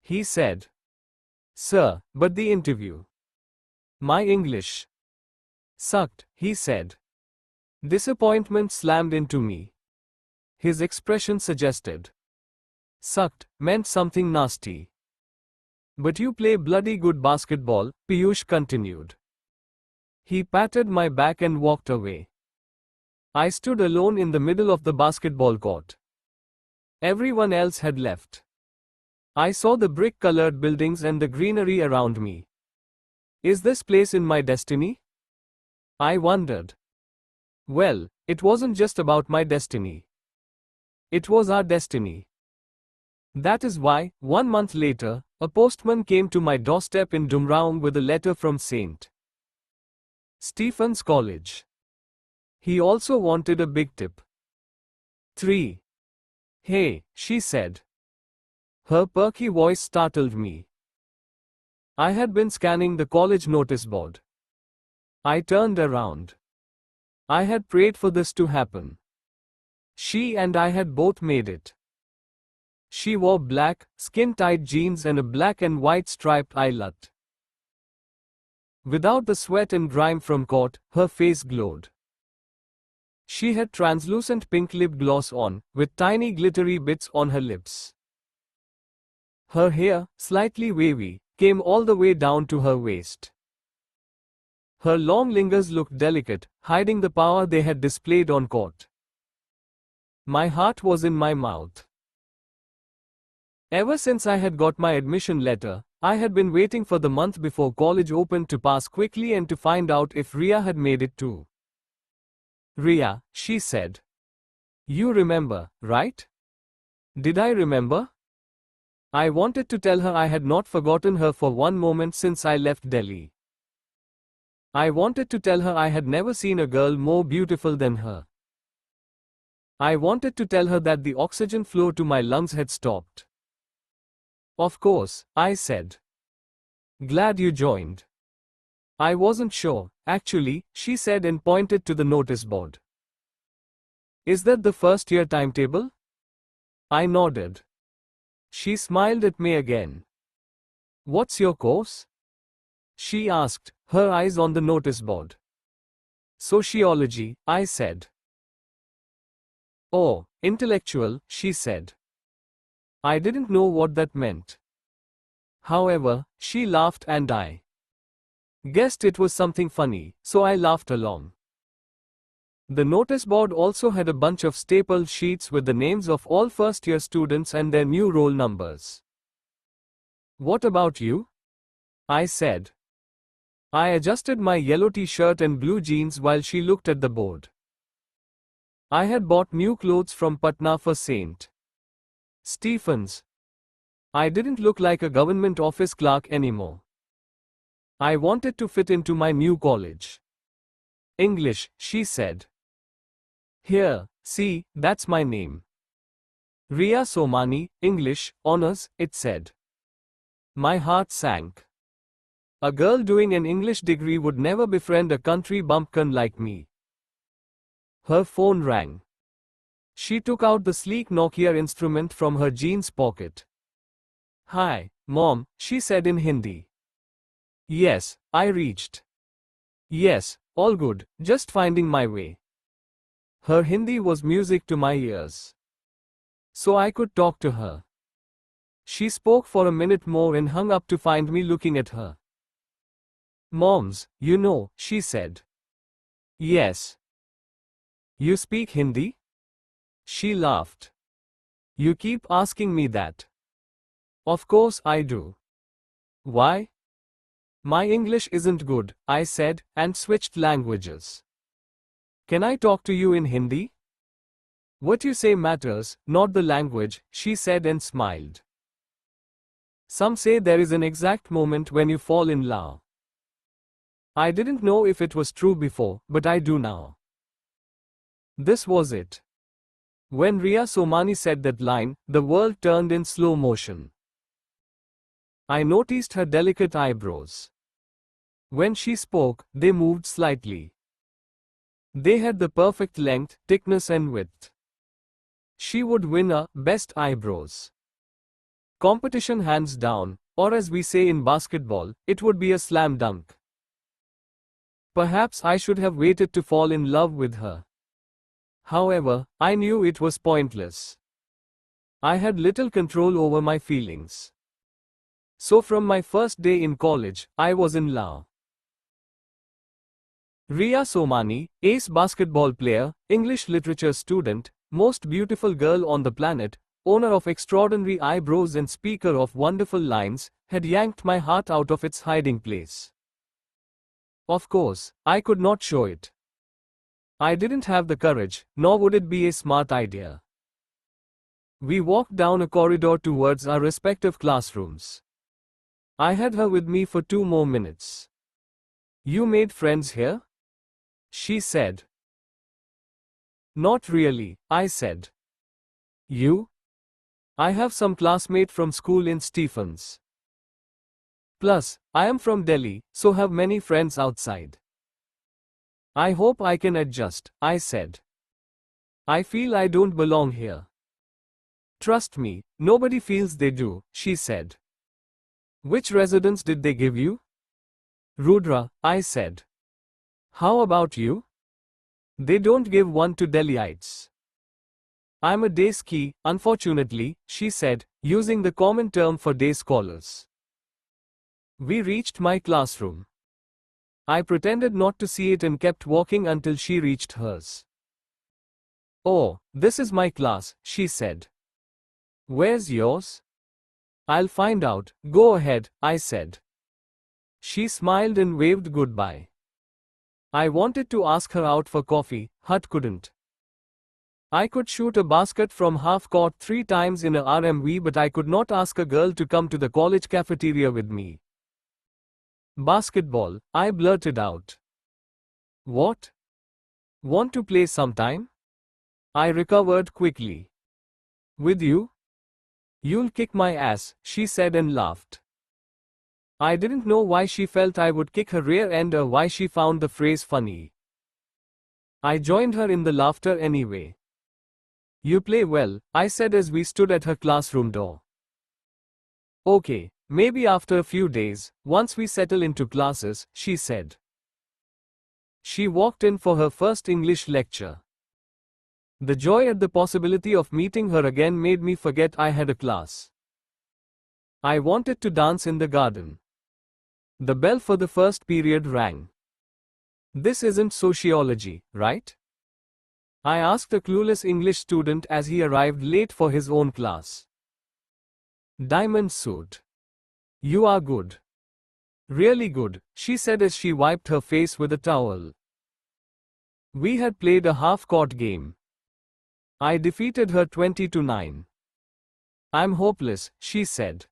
He said. Sir, but the interview. My English sucked, he said. Disappointment slammed into me. His expression suggested. Sucked meant something nasty. But you play bloody good basketball, Piyush continued. He patted my back and walked away. I stood alone in the middle of the basketball court. Everyone else had left. I saw the brick-colored buildings and the greenery around me. Is this place in my destiny? I wondered. Well, it wasn't just about my destiny. It was our destiny. That is why, 1 month later, a postman came to my doorstep in Dumraung with a letter from St. Stephen's College. He also wanted a big tip. 3. Hey, she said. Her perky voice startled me. I had been scanning the college notice board. I turned around. I had prayed for this to happen. She and I had both made it. She wore black, skin-tight jeans and a black and white striped eyelet. Without the sweat and grime from court, her face glowed. She had translucent pink lip gloss on, with tiny glittery bits on her lips. Her hair, slightly wavy, came all the way down to her waist. Her long fingers looked delicate, hiding the power they had displayed on court. My heart was in my mouth. Ever since I had got my admission letter, I had been waiting for the month before college opened to pass quickly and to find out if Riya had made it too. Riya, she said. You remember, right? Did I remember? I wanted to tell her I had not forgotten her for one moment since I left Delhi. I wanted to tell her I had never seen a girl more beautiful than her. I wanted to tell her that the oxygen flow to my lungs had stopped. Of course, I said. Glad you joined. I wasn't sure, actually, she said and pointed to the notice board. Is that the first year timetable? I nodded. She smiled at me again. What's your course? She asked, her eyes on the notice board. Sociology, I said. Oh, intellectual, she said. I didn't know what that meant. However, she laughed and I guessed it was something funny, so I laughed along. The notice board also had a bunch of stapled sheets with the names of all first-year students and their new roll numbers. What about you? I said. I adjusted my yellow t-shirt and blue jeans while she looked at the board. I had bought new clothes from Patna for St. Stephen's. I didn't look like a government office clerk anymore. I wanted to fit into my new college. English, she said. Here, see, that's my name. Riya Somani, English, Honours, it said. My heart sank. A girl doing an English degree would never befriend a country bumpkin like me. Her phone rang. She took out the sleek Nokia instrument from her jeans pocket. Hi, Mom, she said in Hindi. Yes, I reached. Yes, all good, just finding my way. Her Hindi was music to my ears. so I could talk to her. She spoke for a minute more and hung up to find me looking at her. Moms, you know, she said. Yes. You speak Hindi? She laughed. You keep asking me that. Of course I do. Why? My English isn't good, I said, and switched languages. Can I talk to you in Hindi? What you say matters, not the language, she said and smiled. Some say there is an exact moment when you fall in love. I didn't know if it was true before, but I do now. This was it. When Riya Somani said that line, the world turned in slow motion. I noticed her delicate eyebrows. When she spoke, they moved slightly. They had the perfect length, thickness and width. She would win a best eyebrows competition hands down, or as we say in basketball, it would be a slam dunk. Perhaps I should have waited to fall in love with her. However, I knew it was pointless. I had little control over my feelings. So from my first day in college, I was in love. Riya Somani, ace basketball player, English literature student, most beautiful girl on the planet, owner of extraordinary eyebrows and speaker of wonderful lines, had yanked my heart out of its hiding place. Of course, I could not show it. I didn't have the courage, nor would it be a smart idea. We walked down a corridor towards our respective classrooms. I had her with me for 2 more minutes. You made friends here? She said. Not really, I said. You? I have some classmate from school in Stephens. Plus, I am from Delhi, so have many friends outside. I hope I can adjust, I said. I feel I don't belong here. Trust me, nobody feels they do, she said. Which residence did they give you? Rudra, I said. How about you? They don't give one to Delhiites. I'm a day ski, unfortunately, she said, using the common term for day scholars. We reached my classroom. I pretended not to see it and kept walking until she reached hers. Oh, this is my class, she said. Where's yours? I'll find out, go ahead, I said. She smiled and waved goodbye. I wanted to ask her out for coffee, but couldn't. I could shoot a basket from half court 3 times in a RMV, but I could not ask a girl to come to the college cafeteria with me. Basketball, I blurted out. What? Want to play sometime? I recovered quickly. With you? You'll kick my ass, she said and laughed. I didn't know why she felt I would kick her rear end or why she found the phrase funny. I joined her in the laughter anyway. You play well, I said as we stood at her classroom door. Okay, maybe after a few days, once we settle into classes, she said. She walked in for her first English lecture. The joy at the possibility of meeting her again made me forget I had a class. I wanted to dance in the garden. The bell for the first period rang. This isn't sociology, right? I asked a clueless English student as he arrived late for his own class. Diamond suit. You are good. Really good, she said as she wiped her face with a towel. We had played a half-court game. I defeated her 20-9. I'm hopeless, she said.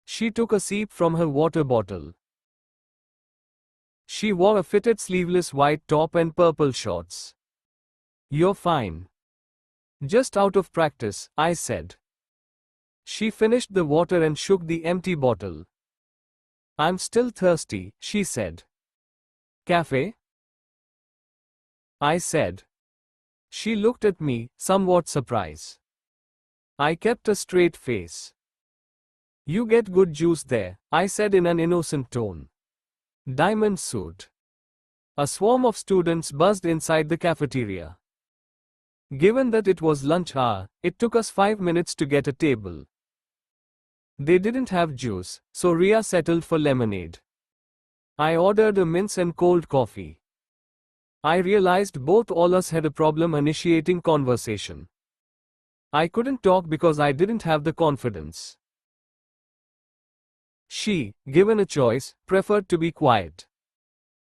She took a sip from her water bottle. She wore a fitted sleeveless white top and purple shorts. You're fine. Just out of practice, I said. She finished the water and shook the empty bottle. I'm still thirsty, she said. Cafe? I said. She looked at me, somewhat surprised. I kept a straight face. You get good juice there, I said in an innocent tone. Diamond suit. A swarm of students buzzed inside the cafeteria. Given that it was lunch hour, it took us 5 minutes to get a table. They didn't have juice, so Riya settled for lemonade. I ordered a mince and cold coffee. I realized both all us had a problem initiating conversation. I couldn't talk because I didn't have the confidence. She, given a choice, preferred to be quiet.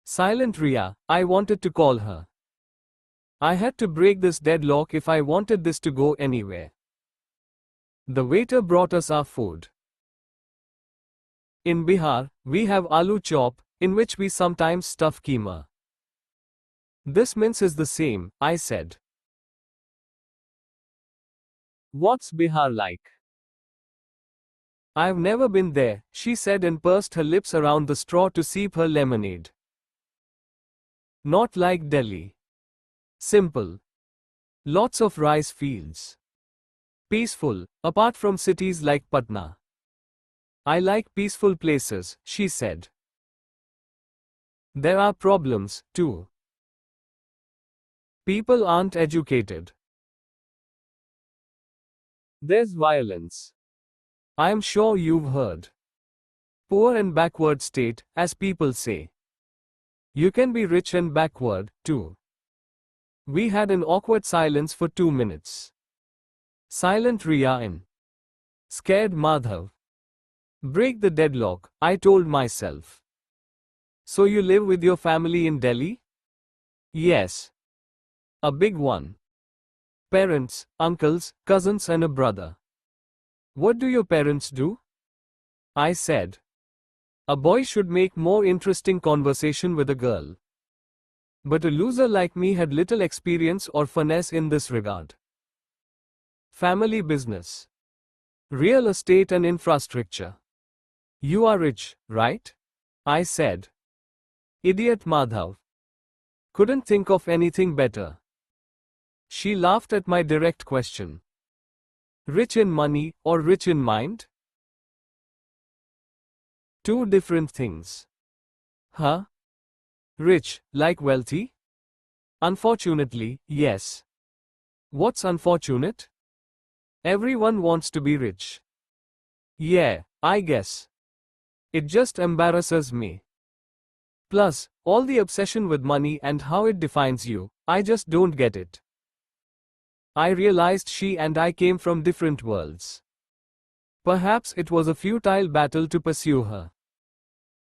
Silent Riya, I wanted to call her. I had to break this deadlock if I wanted this to go anywhere. The waiter brought us our food. In Bihar, we have aloo chop, in which we sometimes stuff keema. This mince is the same, I said. What's Bihar like? I've never been there, she said and pursed her lips around the straw to sip her lemonade. Not like Delhi. Simple. Lots of rice fields. Peaceful, apart from cities like Patna. I like peaceful places, she said. There are problems, too. People aren't educated. There's violence. I'm sure you've heard. Poor and backward state, as people say. You can be rich and backward, too. We had an awkward silence for 2 minutes. Silent Riya and scared Madhav. Break the deadlock, I told myself. So you live with your family in Delhi? Yes. A big one. Parents, uncles, cousins and a brother. What do your parents do? I said. A boy should make more interesting conversation with a girl. But a loser like me had little experience or finesse in this regard. Family business. Real estate and infrastructure. You are rich, right? I said. Idiot Madhav. Couldn't think of anything better. She laughed at my direct question. Rich in money or rich in mind? Two different things. Huh? Rich, like wealthy? Unfortunately, yes. What's unfortunate? Everyone wants to be rich. Yeah, I guess. It just embarrasses me. Plus, all the obsession with money and how it defines you, I just don't get it. I realized she and I came from different worlds. Perhaps it was a futile battle to pursue her.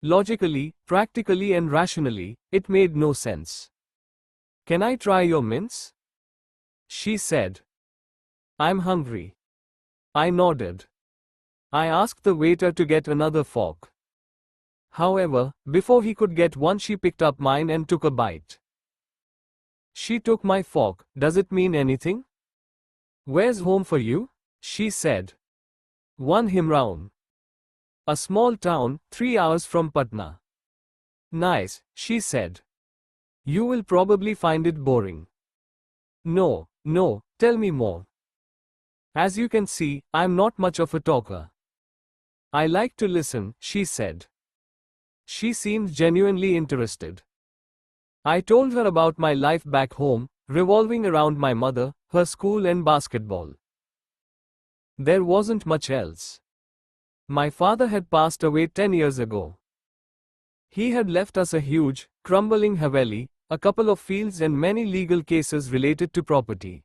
Logically, practically and rationally, it made no sense. Can I try your mince? She said. I'm hungry. I nodded. I asked the waiter to get another fork. However, before he could get one, she picked up mine and took a bite. She took my fork. Does it mean anything? Where's home for you? She said. One Himraun. A small town, 3 hours from Patna. Nice, she said. You will probably find it boring. No, tell me more. As you can see, I'm not much of a talker. I like to listen, she said. She seemed genuinely interested. I told her about my life back home, revolving around my mother, her school and basketball. There wasn't much else. My father had passed away 10 years ago. He had left us a huge, crumbling Haveli, a couple of fields and many legal cases related to property.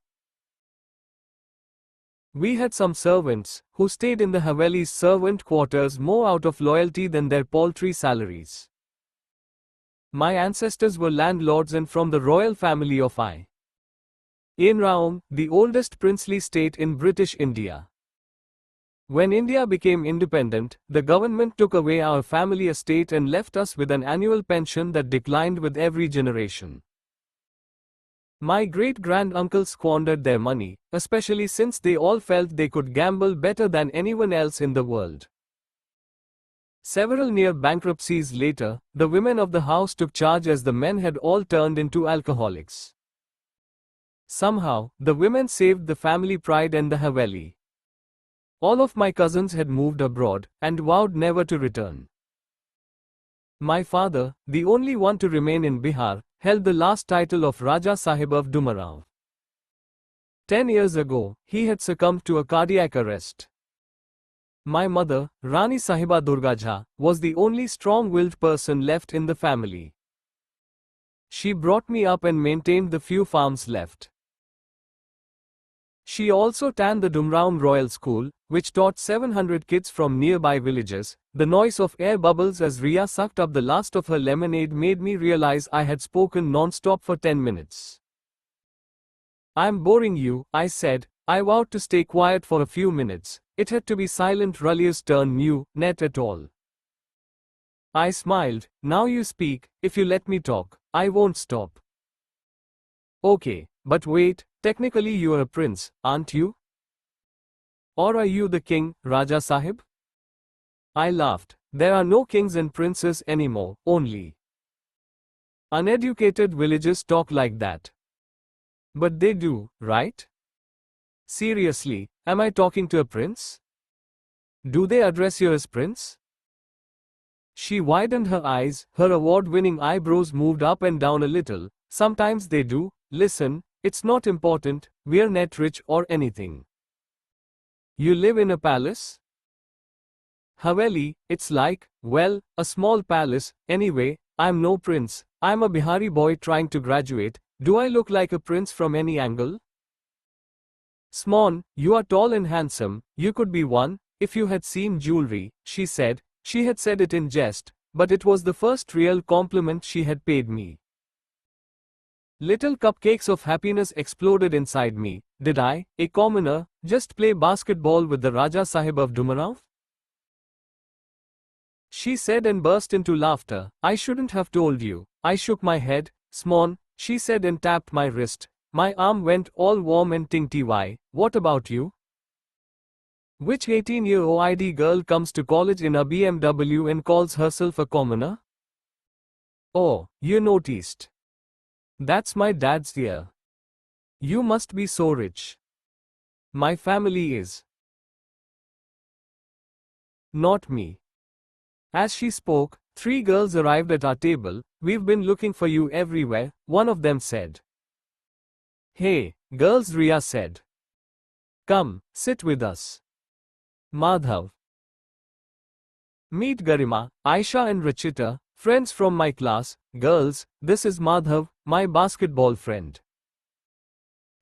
We had some servants, who stayed in the Haveli's servant quarters more out of loyalty than their paltry salaries. My ancestors were landlords and from the royal family of I. Raum, the oldest princely state in British India. When India became independent, the government took away our family estate and left us with an annual pension that declined with every generation. My great-granduncles squandered their money, especially since they all felt they could gamble better than anyone else in the world. Several near bankruptcies later, the women of the house took charge as the men had all turned into alcoholics. Somehow, the women saved the family pride and the Haveli. All of my cousins had moved abroad, and vowed never to return. My father, the only one to remain in Bihar, held the last title of Raja Sahib of Dumarao. 10 years ago, he had succumbed to a cardiac arrest. My mother, Rani Sahiba Durga Jha, was the only strong-willed person left in the family. She brought me up and maintained the few farms left. She also tanned the Dumraon Royal School, which taught 700 kids from nearby villages. The noise of air bubbles as Riya sucked up the last of her lemonade made me realize I had spoken non-stop for 10 minutes. "I'm boring you," I said. I vowed to stay quiet for a few minutes. It had to be silent. Ralia's turn new, net at all. I smiled. "Now you speak. If you let me talk, I won't stop." "Okay, but wait, technically you are a prince, aren't you? Or are you the king, Raja Sahib?" I laughed. "There are no kings and princes anymore, only uneducated villagers talk like that." "But they do, right? Seriously, am I talking to a prince? Do they address you as prince?" She widened her eyes, her award-winning eyebrows moved up and down a little. "Sometimes they do. Listen, it's not important, we're not rich or anything. You live in a palace?" "Haveli, it's like, well, a small palace. Anyway, I'm no prince. I'm a Bihari boy trying to graduate. Do I look like a prince from any angle?" "Sman, you are tall and handsome. You could be one, if you had seen jewelry," she said. She had said it in jest, but it was the first real compliment she had paid me. Little cupcakes of happiness exploded inside me. Did I, a commoner, just play basketball with the Raja Sahib of Dumaraon? She said and burst into laughter. "I shouldn't have told you." I shook my head. "Sman," she said and tapped my wrist. My arm went all warm and tinty. "Why, what about you? Which 18-year-old girl comes to college in a BMW and calls herself a commoner?" "Oh, you noticed. That's my dad's ear. You must be so rich." "My family is." "Not me." As she spoke, 3 girls arrived at our table. "We've been looking for you everywhere," one of them said. "Hey, girls," Riya said. "Come, sit with us. Madhav. Meet Garima, Aisha and Rachita, friends from my class. Girls, this is Madhav, my basketball friend."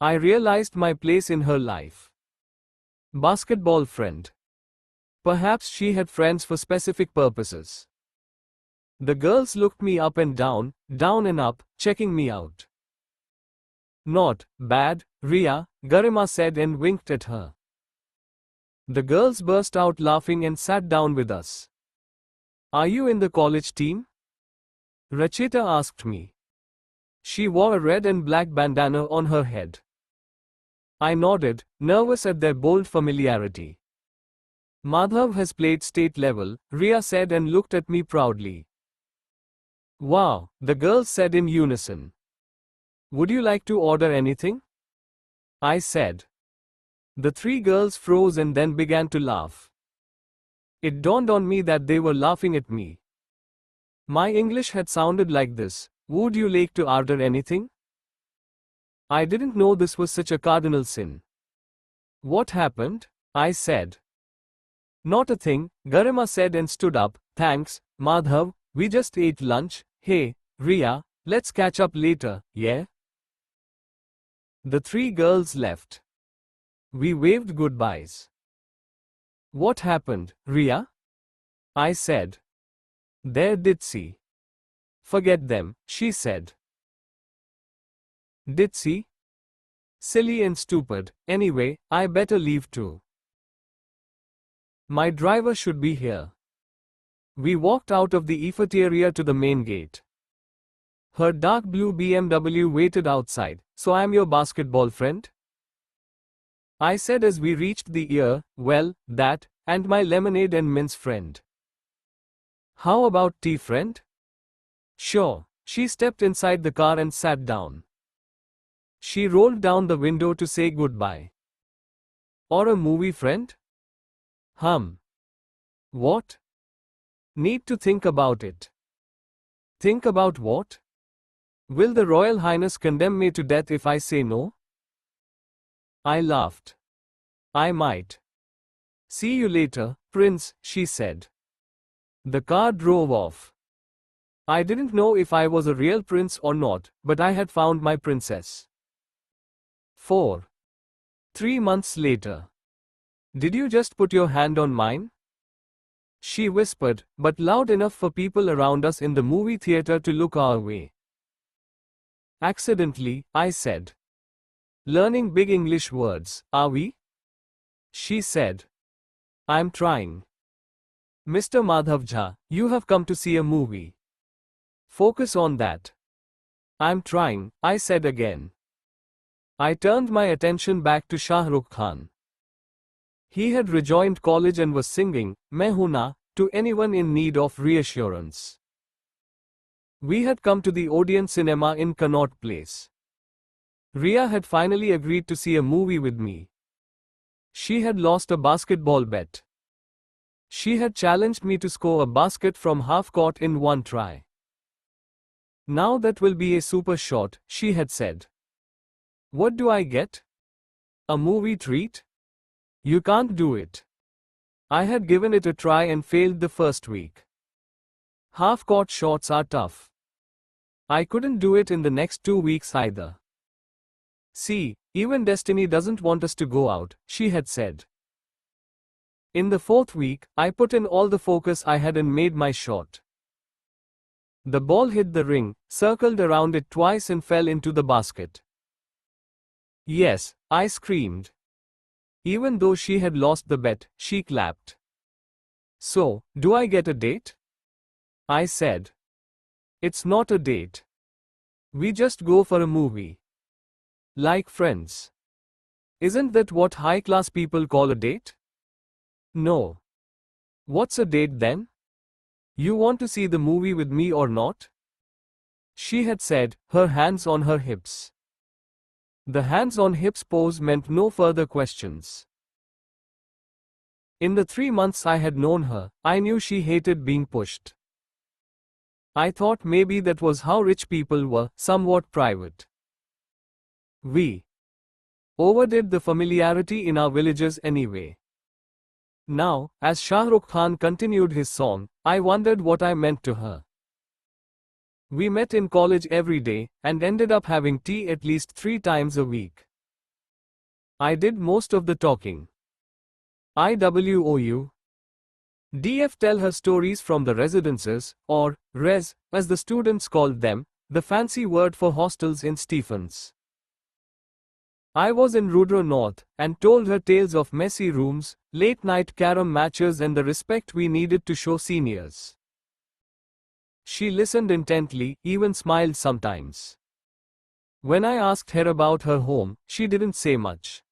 I realized my place in her life. Basketball friend. Perhaps she had friends for specific purposes. The girls looked me up and down and up, checking me out. "Not bad, Riya," Garima said and winked at her. The girls burst out laughing and sat down with us. "Are you in the college team?" Rachita asked me. She wore a red and black bandana on her head. I nodded, nervous at their bold familiarity. "Madhav has played state level," Riya said and looked at me proudly. "Wow," the girls said in unison. "Would you like to order anything?" I said. The 3 girls froze and then began to laugh. It dawned on me that they were laughing at me. My English had sounded like this: "Would you like to order anything?" I didn't know this was such a cardinal sin. "What happened?" I said. "Not a thing," Garima said and stood up. "Thanks, Madhav, we just ate lunch. Hey, Riya, let's catch up later, yeah?" The 3 girls left. We waved goodbyes. "What happened, Riya?" I said. "There, did see. Forget them," she said. "Did see? Silly and stupid. Anyway, I better leave too. My driver should be here." We walked out of the cafeteria to the main gate. Her dark blue BMW waited outside. "So I'm your basketball friend?" I said as we reached the well, that, and my lemonade and mince friend. "How about tea, friend?" "Sure." She stepped inside the car and sat down. She rolled down the window to say goodbye. "Or a movie, friend?" What? Need to think about it." "Think about what? Will the Royal Highness condemn me to death if I say no?" I laughed. I might. See you later, Prince, she said. The car drove off. I didn't know if I was a real prince or not, but I had found my princess. 4. 3 months later. Did you just put your hand on mine? She whispered, but loud enough for people around us in the movie theater to look our way. Accidentally, I said. Learning big English words, are we? She said. I'm trying. Mr. Madhav Jha, you have come to see a movie. Focus on that. I'm trying, I said again. I turned my attention back to Shah Rukh Khan. He had rejoined college and was singing, Main Hoon Na, to anyone in need of reassurance. We had come to the Odeon cinema in Connaught Place. Riya had finally agreed to see a movie with me. She had lost a basketball bet. She had challenged me to score a basket from half court in one try. Now that will be a super shot, she had said. What do I get? A movie treat? You can't do it. I had given it a try and failed the first week. Half-court shots are tough. I couldn't do it in the next 2 weeks either. See, even destiny doesn't want us to go out, she had said. In the 4th week, I put in all the focus I had and made my shot. The ball hit the ring, circled around it twice and fell into the basket. Yes, I screamed. Even though she had lost the bet, she clapped. So, do I get a date? I said. It's not a date. We just go for a movie. Like friends. Isn't that what high-class people call a date? No. What's a date then? You want to see the movie with me or not? She had said, her hands on her hips. The hands on hips pose meant no further questions. In the 3 months I had known her, I knew she hated being pushed. I thought maybe that was how rich people were, somewhat private. We overdid the familiarity in our villages anyway. Now, as Shah Rukh Khan continued his song, I wondered what I meant to her. We met in college every day, and ended up having tea at least 3 times a week. I did most of the talking. IWOU. DF tell her stories from the residences, or res, as the students called them, the fancy word for hostels in Stephens. I was in Rudra North, and told her tales of messy rooms, late-night carom matches and the respect we needed to show seniors. She listened intently, even smiled sometimes. When I asked her about her home, she didn't say much.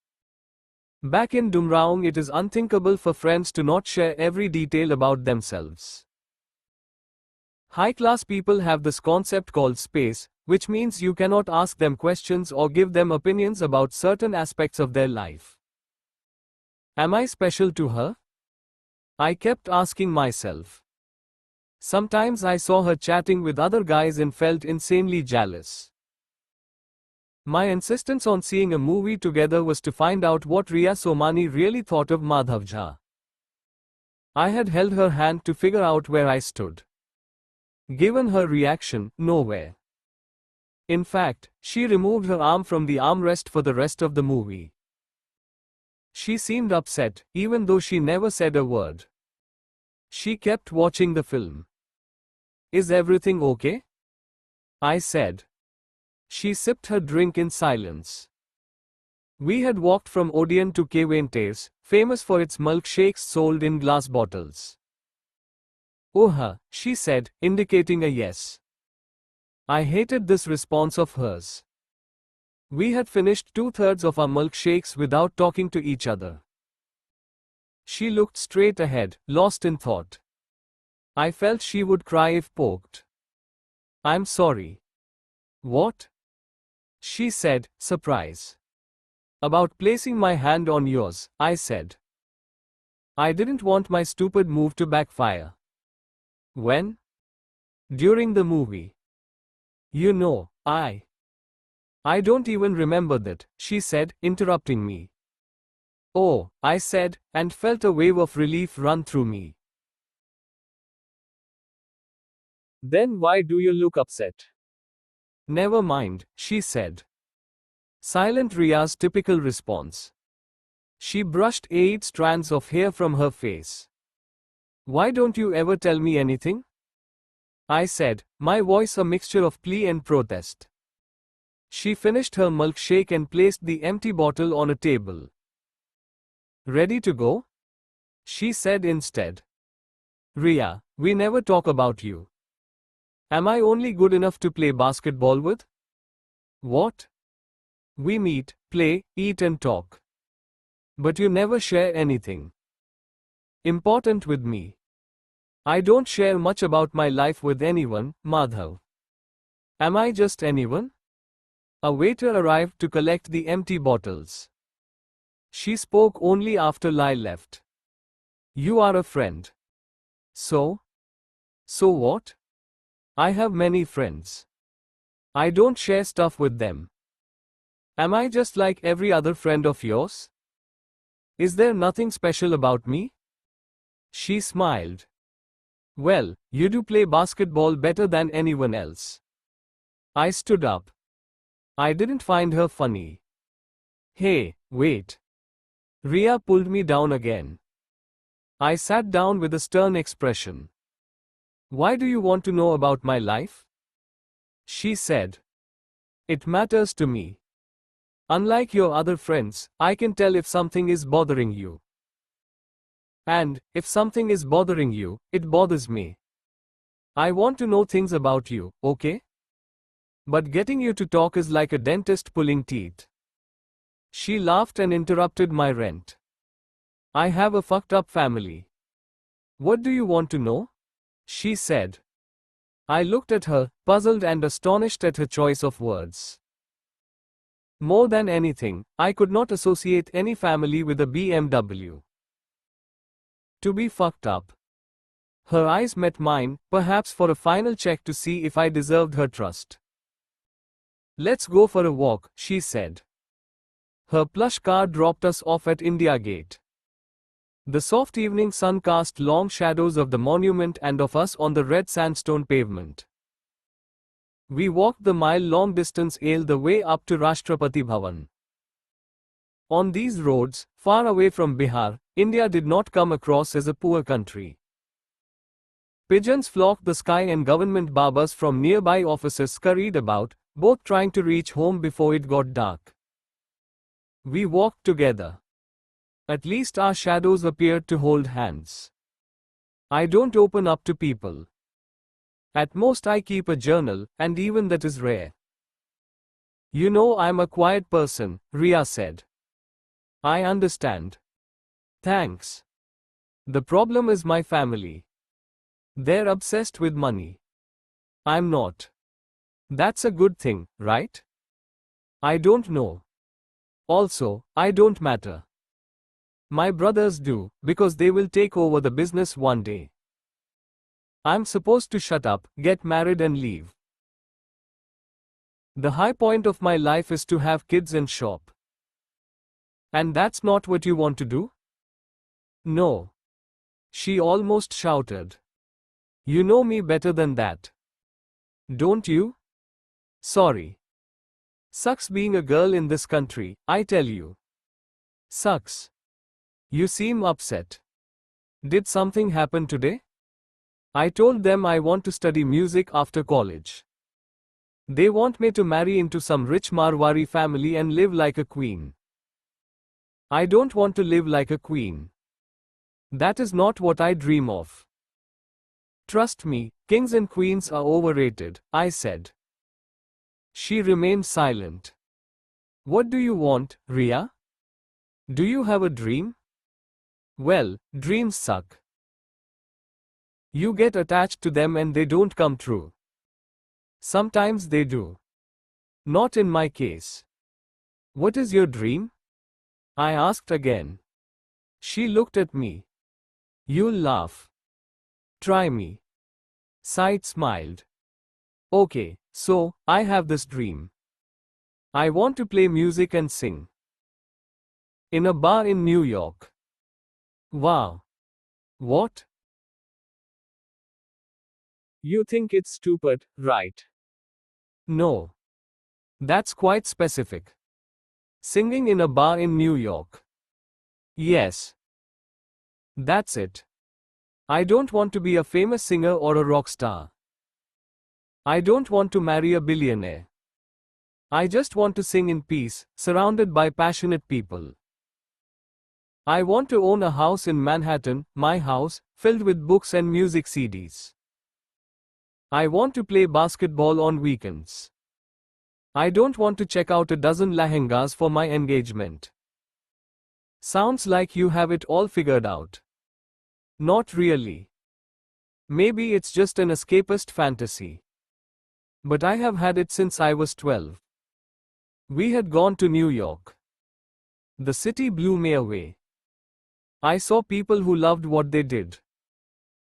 Back in Dumraung it is unthinkable for friends to not share every detail about themselves. High-class people have this concept called space, which means you cannot ask them questions or give them opinions about certain aspects of their life. Am I special to her? I kept asking myself. Sometimes I saw her chatting with other guys and felt insanely jealous. My insistence on seeing a movie together was to find out what Riya Somani really thought of Madhav Jha. I had held her hand to figure out where I stood. Given her reaction, nowhere. In fact, she removed her arm from the armrest for the rest of the movie. She seemed upset, even though she never said a word. She kept watching the film. Is everything okay? I said. She sipped her drink in silence. We had walked from Odeon to Kevente's, famous for its milkshakes sold in glass bottles. Oh, she said, indicating a yes. I hated this response of hers. We had finished 2/3 of our milkshakes without talking to each other. She looked straight ahead, lost in thought. I felt she would cry if poked. I'm sorry. What? She said, surprise. About placing my hand on yours, I said. I didn't want my stupid move to backfire. When? During the movie. You know, I I don't even remember that, she said, interrupting me. Oh, I said, and felt a wave of relief run through me. Then why do you look upset? Never mind, she said. Silent Riya's typical response. She brushed 8 strands of hair from her face. Why don't you ever tell me anything? I said, my voice a mixture of plea and protest. She finished her milkshake and placed the empty bottle on a table. Ready to go? She said instead. Riya, we never talk about you. Am I only good enough to play basketball with? What? We meet, play, eat and talk. But you never share anything important with me. I don't share much about my life with anyone, Madhav. Am I just anyone? A waiter arrived to collect the empty bottles. She spoke only after Lai left. You are a friend. So? So what? I have many friends. I don't share stuff with them. Am I just like every other friend of yours? Is there nothing special about me? She smiled. Well, you do play basketball better than anyone else. I stood up. I didn't find her funny. Hey, wait. Riya pulled me down again. I sat down with a stern expression. Why do you want to know about my life? She said. It matters to me. Unlike your other friends, I can tell if something is bothering you. And, if something is bothering you, it bothers me. I want to know things about you, okay? But getting you to talk is like a dentist pulling teeth. She laughed and interrupted my rant. I have a fucked up family. What do you want to know? She said. I looked at her, puzzled and astonished at her choice of words. More than anything, I could not associate any family with a BMW. To be fucked up. Her eyes met mine, perhaps for a final check to see if I deserved her trust. Let's go for a walk, she said. Her plush car dropped us off at India Gate. The soft evening sun cast long shadows of the monument and of us on the red sandstone pavement. We walked the mile-long distance the way up to Rashtrapati Bhavan. On these roads, far away from Bihar, India did not come across as a poor country. Pigeons flocked the sky and government babas from nearby offices scurried about, both trying to reach home before it got dark. We walked together. At least our shadows appeared to hold hands. I don't open up to people. At most I keep a journal, and even that is rare. You know I'm a quiet person, Riya said. I understand. Thanks. The problem is my family. They're obsessed with money. I'm not. That's a good thing, right? I don't know. Also, I don't matter. My brothers do, because they will take over the business one day. I'm supposed to shut up, get married and leave. The high point of my life is to have kids and shop. And that's not what you want to do? No. She almost shouted. You know me better than that. Don't you? Sorry. Sucks being a girl in this country, I tell you. Sucks. You seem upset. Did something happen today? I told them I want to study music after college. They want me to marry into some rich Marwari family and live like a queen. I don't want to live like a queen. That is not what I dream of. Trust me, kings and queens are overrated, I said. She remained silent. What do you want, Riya? Do you have a dream? Well, dreams suck. You get attached to them and they don't come true. Sometimes they do. Not in my case. What is your dream? I asked again. She looked at me. You'll laugh. Try me. Side smiled. Okay, so, I have this dream. I want to play music and sing. In a bar in New York. Wow. What? You think it's stupid, right? No. That's quite specific. Singing in a bar in New York. Yes. That's it. I don't want to be a famous singer or a rock star. I don't want to marry a billionaire. I just want to sing in peace, surrounded by passionate people. I want to own a house in Manhattan, my house, filled with books and music CDs. I want to play basketball on weekends. I don't want to check out a dozen lehengas for my engagement. Sounds like you have it all figured out. Not really. Maybe it's just an escapist fantasy. But I have had it since I was 12. We had gone to New York. The city blew me away. I saw people who loved what they did.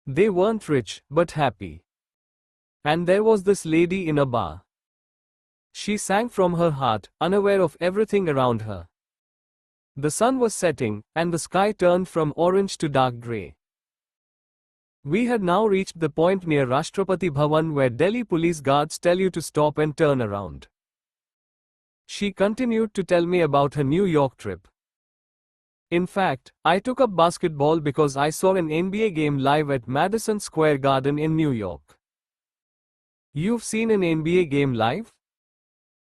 They weren't rich, but happy. And there was this lady in a bar. She sang from her heart, unaware of everything around her. The sun was setting, and the sky turned from orange to dark grey. We had now reached the point near Rashtrapati Bhavan where Delhi police guards tell you to stop and turn around. She continued to tell me about her New York trip. In fact, I took up basketball because I saw an NBA game live at Madison Square Garden in New York. You've seen an NBA game live?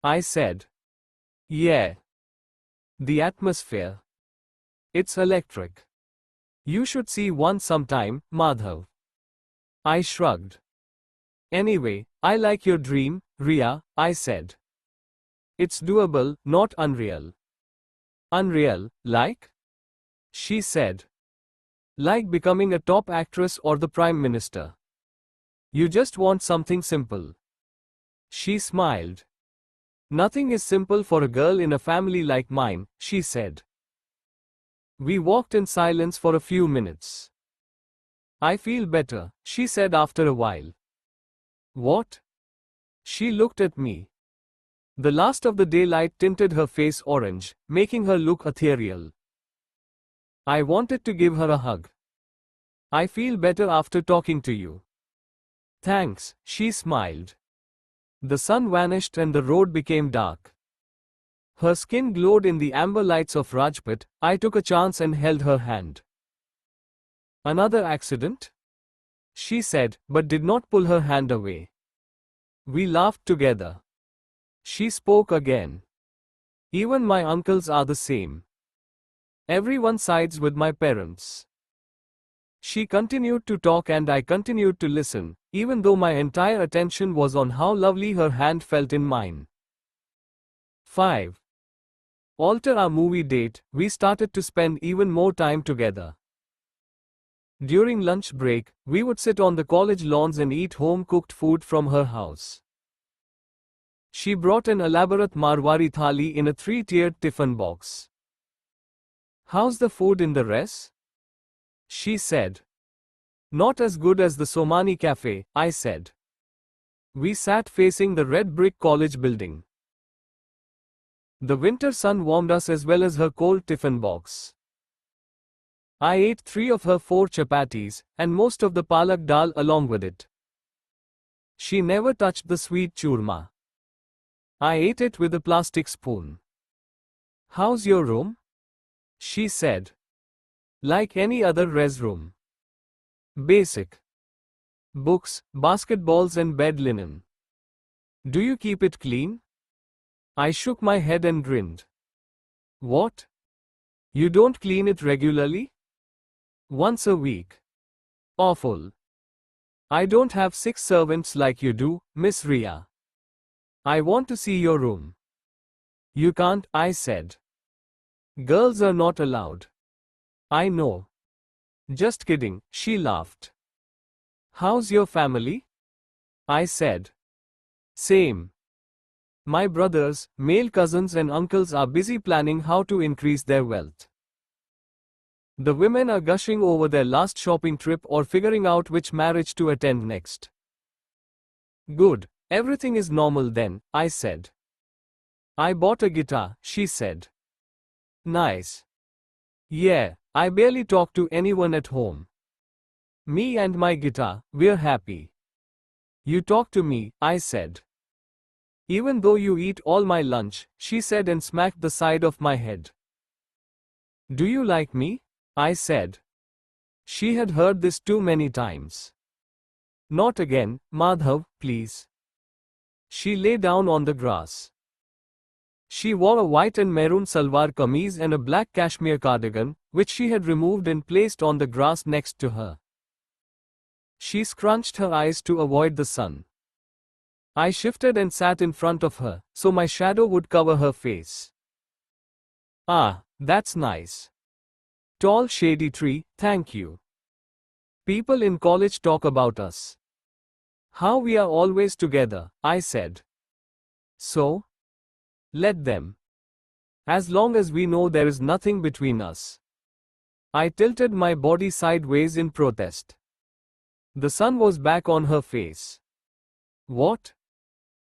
I said. Yeah. The atmosphere. It's electric. You should see one sometime, Madhav. I shrugged. Anyway, I like your dream, Riya, I said. It's doable, not unreal. Unreal, like? She said. Like becoming a top actress or the Prime Minister. You just want something simple. She smiled. Nothing is simple for a girl in a family like mine, she said. We walked in silence for a few minutes. I feel better, she said after a while. What? She looked at me. The last of the daylight tinted her face orange, making her look ethereal. I wanted to give her a hug. I feel better after talking to you. Thanks, she smiled. The sun vanished and the road became dark. Her skin glowed in the amber lights of Rajpat. I took a chance and held her hand. Another accident? She said, but did not pull her hand away. We laughed together. She spoke again. Even my uncles are the same. Everyone sides with my parents. She continued to talk and I continued to listen, even though my entire attention was on how lovely her hand felt in mine. 5. Alter our movie date, we started to spend even more time together. During lunch break, we would sit on the college lawns and eat home-cooked food from her house. She brought an elaborate Marwari thali in a 3-tiered tiffin box. How's the food in the res? She said. Not as good as the Somani cafe, I said. We sat facing the red brick college building. The winter sun warmed us as well as her cold tiffin box. I ate 3 of her 4 chapatis, and most of the palak dal along with it. She never touched the sweet churma. I ate it with a plastic spoon. How's your room? She said. Like any other res room. Basic. Books, basketballs and bed linen. Do you keep it clean? I shook my head and grinned. What? You don't clean it regularly? Once a week. Awful. I don't have 6 servants like you do, Miss Riya. I want to see your room. You can't, I said. Girls are not allowed. I know. Just kidding, she laughed. How's your family? I said. Same. My brothers, male cousins and uncles are busy planning how to increase their wealth. The women are gushing over their last shopping trip or figuring out which marriage to attend next. Good, everything is normal then, I said. I bought a guitar, she said. Nice. Yeah, I barely talk to anyone at home. Me and my guitar, we're happy. You talk to me, I said. Even though you eat all my lunch, she said and smacked the side of my head. Do you like me? I said. She had heard this too many times. Not again, Madhav, please. She lay down on the grass. She wore a white and maroon salwar kameez and a black cashmere cardigan, which she had removed and placed on the grass next to her. She scrunched her eyes to avoid the sun. I shifted and sat in front of her, so my shadow would cover her face. Ah, that's nice. Tall shady tree, thank you. People in college talk about us. How we are always together, I said. So? Let them. As long as we know there is nothing between us. I tilted my body sideways in protest. The sun was back on her face. What?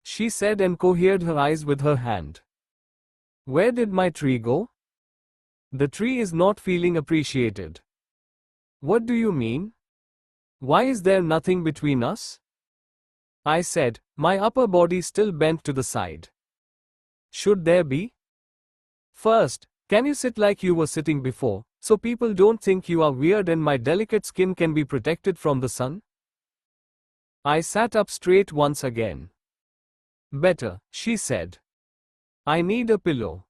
She said and covered her eyes with her hand. Where did my tree go? The tree is not feeling appreciated. What do you mean? Why is there nothing between us? I said, my upper body still bent to the side. Should there be? First, can you sit like you were sitting before, so people don't think you are weird and my delicate skin can be protected from the sun? I sat up straight once again. Better, she said. I need a pillow.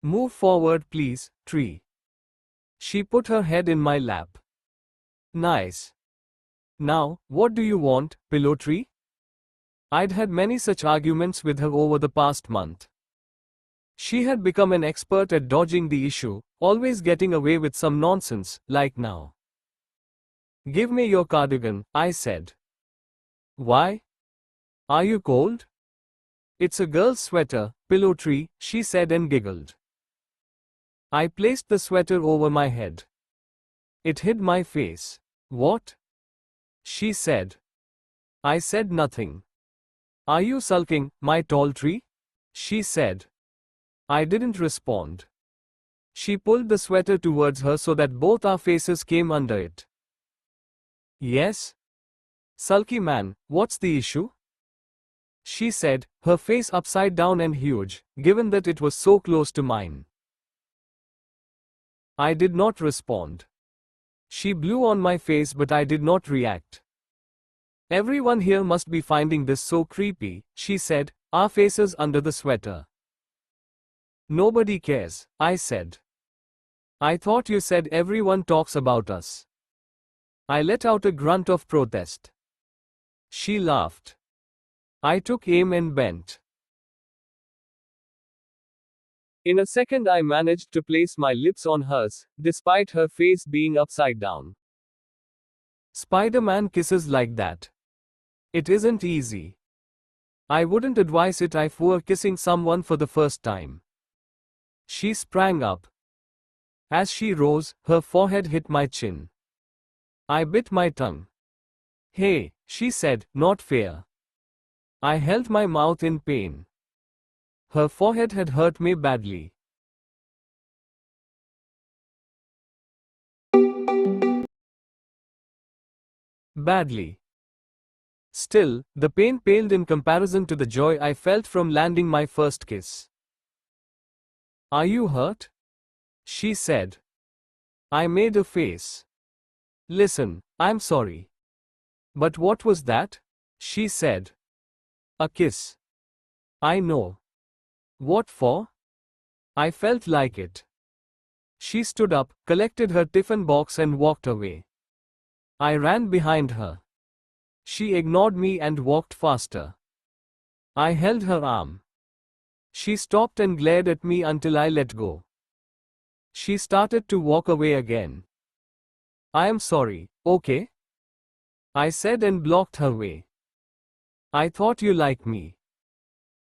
Move forward please, tree. She put her head in my lap. Nice. Now, what do you want, pillow tree? I'd had many such arguments with her over the past month. She had become an expert at dodging the issue, always getting away with some nonsense, like now. Give me your cardigan, I said. Why? Are you cold? It's a girl's sweater, pillow tree, she said and giggled. I placed the sweater over my head. It hid my face. What? She said. I said nothing. Are you sulking, my tall tree? She said. I didn't respond. She pulled the sweater towards her so that both our faces came under it. Yes? Sulky man, what's the issue? She said, her face upside down and huge, given that it was so close to mine. I did not respond. She blew on my face but I did not react. Everyone here must be finding this so creepy, she said, our faces under the sweater. Nobody cares, I said. I thought you said everyone talks about us. I let out a grunt of protest. She laughed. I took aim and bent. In a second I managed to place my lips on hers, despite her face being upside down. Spider-Man kisses like that. It isn't easy. I wouldn't advise it if I were kissing someone for the first time. She sprang up. As she rose, her forehead hit my chin. I bit my tongue. Hey, she said, not fair. I held my mouth in pain. Her forehead had hurt me badly. Badly. Still, the pain paled in comparison to the joy I felt from landing my first kiss. Are you hurt? She said. I made a face. Listen, I'm sorry. But what was that? She said. A kiss. I know. What for? I felt like it. She stood up, collected her tiffin box and walked away. I ran behind her. She ignored me and walked faster. I held her arm. She stopped and glared at me until I let go. She started to walk away again. I am sorry, okay? I said and blocked her way. I thought you liked me.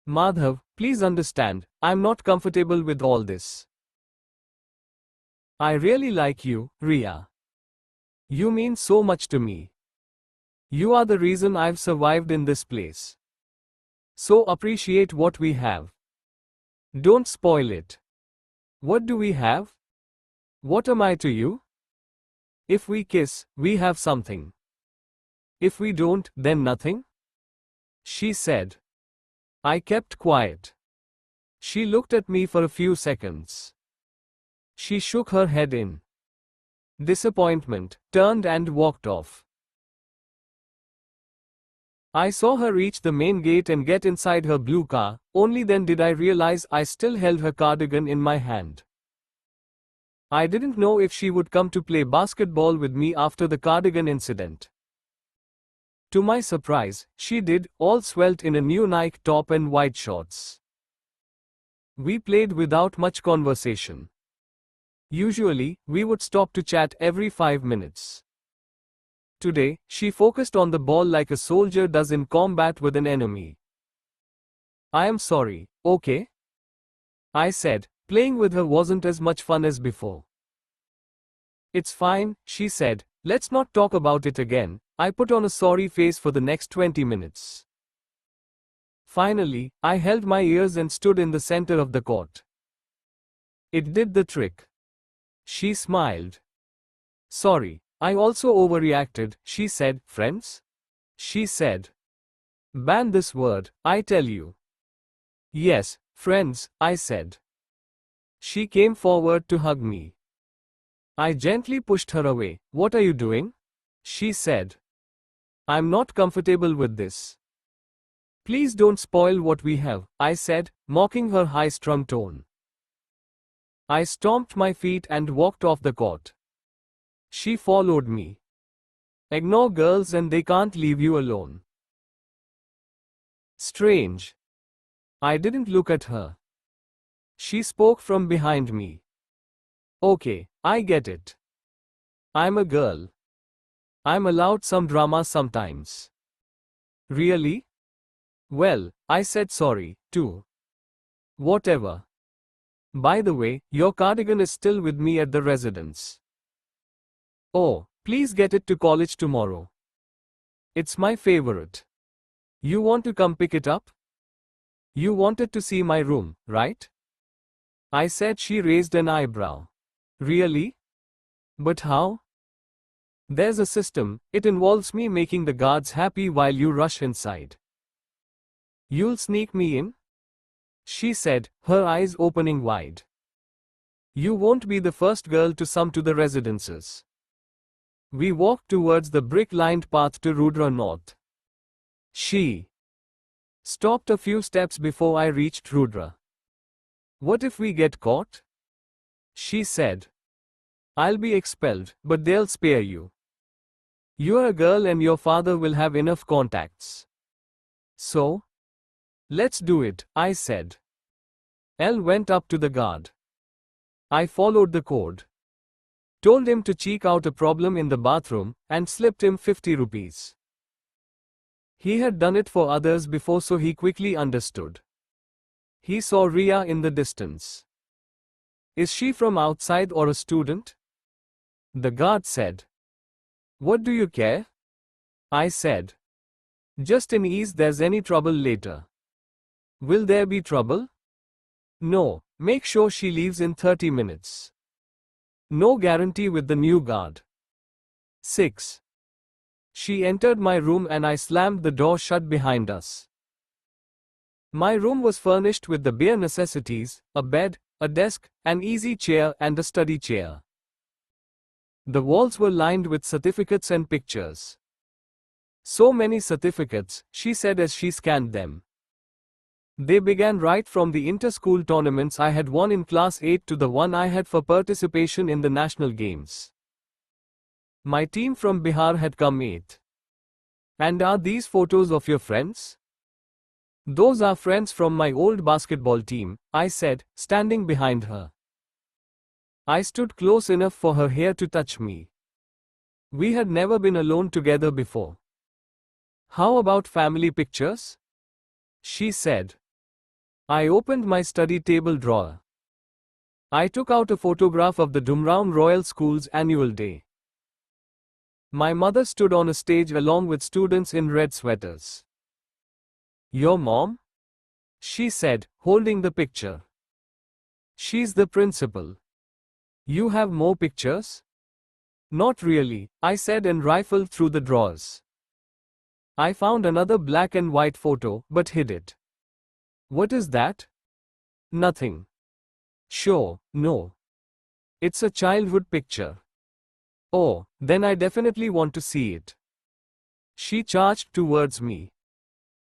Madhav, please understand, I'm not comfortable with all this. I really like you, Riya. You mean so much to me. You are the reason I've survived in this place. So appreciate what we have. Don't spoil it. What do we have? What am I to you? If we kiss, we have something. If we don't, then nothing? She said. I kept quiet. She looked at me for a few seconds. She shook her head in disappointment, turned and walked off. I saw her reach the main gate and get inside her blue car, only then did I realize I still held her cardigan in my hand. I didn't know if she would come to play basketball with me after the cardigan incident. To my surprise, she did, all svelte in a new Nike top and white shorts. We played without much conversation. Usually, we would stop to chat every 5 minutes. Today, she focused on the ball like a soldier does in combat with an enemy. I am sorry, okay? I said, playing with her wasn't as much fun as before. It's fine, she said, let's not talk about it again. I put on a sorry face for the next 20 minutes. Finally, I held my ears and stood in the center of the court. It did the trick. She smiled. Sorry, I also overreacted, she said. Friends? She said. Ban this word, I tell you. Yes, friends, I said. She came forward to hug me. I gently pushed her away. What are you doing? She said. I'm not comfortable with this. Please don't spoil what we have, I said, mocking her high-strung tone. I stomped my feet and walked off the court. She followed me. Ignore girls and they can't leave you alone. Strange. I didn't look at her. She spoke from behind me. Okay, I get it. I'm a girl. I'm allowed some drama sometimes. Really? Well, I said sorry, too. Whatever. By the way, your cardigan is still with me at the residence. Oh, please get it to college tomorrow. It's my favorite. You want to come pick it up? You wanted to see my room, right? I said. She raised an eyebrow. Really? But how? There's a system. It involves me making the guards happy while you rush inside. You'll sneak me in? She said, her eyes opening wide. You won't be the first girl to come to the residences. We walked towards the brick-lined path to Rudra North. She stopped a few steps before I reached Rudra. What if we get caught? She said. I'll be expelled, but they'll spare you. You're a girl and your father will have enough contacts. So? Let's do it, I said. L went up to the guard. I followed the code. Told him to check out a problem in the bathroom, and slipped him 50 rupees. He had done it for others before, so he quickly understood. He saw Riya in the distance. Is she from outside or a student? The guard said. What do you care? I said. Just in case there's any trouble later. Will there be trouble? No, make sure she leaves in 30 minutes. No guarantee with the new guard. 6. She entered my room and I slammed the door shut behind us. My room was furnished with the bare necessities, a bed, a desk, an easy chair and a study chair. The walls were lined with certificates and pictures. So many certificates, she said as she scanned them. They began right from the inter-school tournaments I had won in class 8 to the one I had for participation in the national games. My team from Bihar had come 8th. And are these photos of your friends? Those are friends from my old basketball team, I said, standing behind her. I stood close enough for her hair to touch me. We had never been alone together before. How about family pictures? She said. I opened my study table drawer. I took out a photograph of the Dumraon Royal School's annual day. My mother stood on a stage along with students in red sweaters. Your mom? She said, holding the picture. She's the principal. You have more pictures? Not really, I said and rifled through the drawers. I found another black and white photo, but hid it. What is that? Nothing. Sure, no. It's a childhood picture. Oh, then I definitely want to see it. She charged towards me.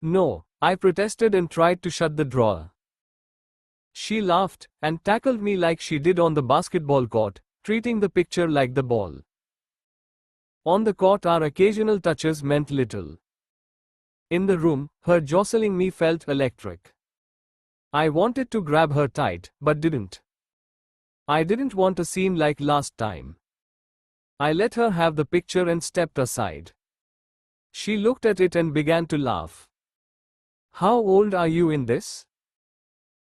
No, I protested and tried to shut the drawer. She laughed and tackled me like she did on the basketball court, treating the picture like the ball. On the court, our occasional touches meant little. In the room, her jostling me felt electric. I wanted to grab her tight, but didn't. I didn't want a scene like last time. I let her have the picture and stepped aside. She looked at it and began to laugh. How old are you in this?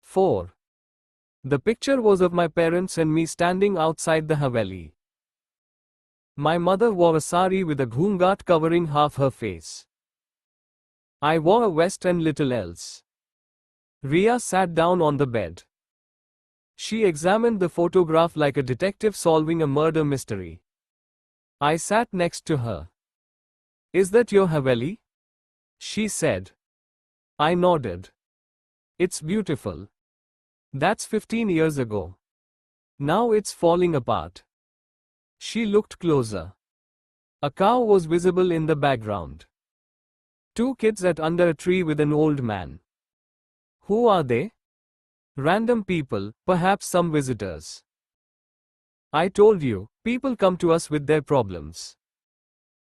4. The picture was of my parents and me standing outside the Haveli. My mother wore a sari with a ghungat covering half her face. I wore a vest and little else. Riya sat down on the bed. She examined the photograph like a detective solving a murder mystery. I sat next to her. Is that your Haveli? She said. I nodded. It's beautiful. That's 15 years ago. Now it's falling apart. She looked closer. A cow was visible in the background. 2 kids at under a tree with an old man. Who are they? Random people, perhaps some visitors. I told you, people come to us with their problems.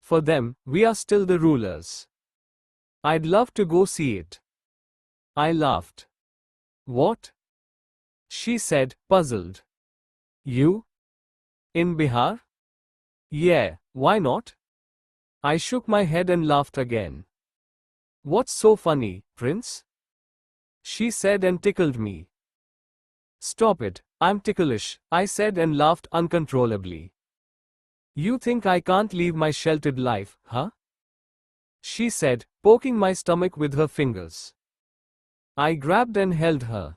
For them, we are still the rulers. I'd love to go see it. I laughed. What? She said, puzzled. You? In Bihar? Yeah, why not? I shook my head and laughed again. What's so funny, Prince? She said and tickled me. Stop it, I'm ticklish, I said and laughed uncontrollably. You think I can't leave my sheltered life, huh? She said, poking my stomach with her fingers. I grabbed and held her.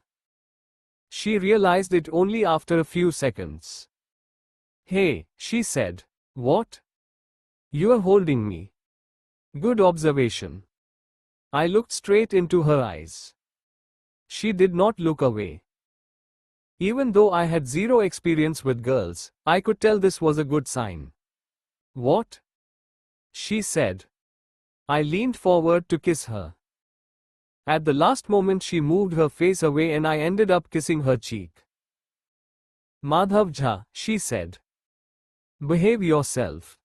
She realized it only after a few seconds. Hey, she said. What? You're holding me. Good observation. I looked straight into her eyes. She did not look away. Even though I had zero experience with girls, I could tell this was a good sign. What? She said. I leaned forward to kiss her. At the last moment she moved her face away and I ended up kissing her cheek. Madhav Jha, she said. Behave yourself.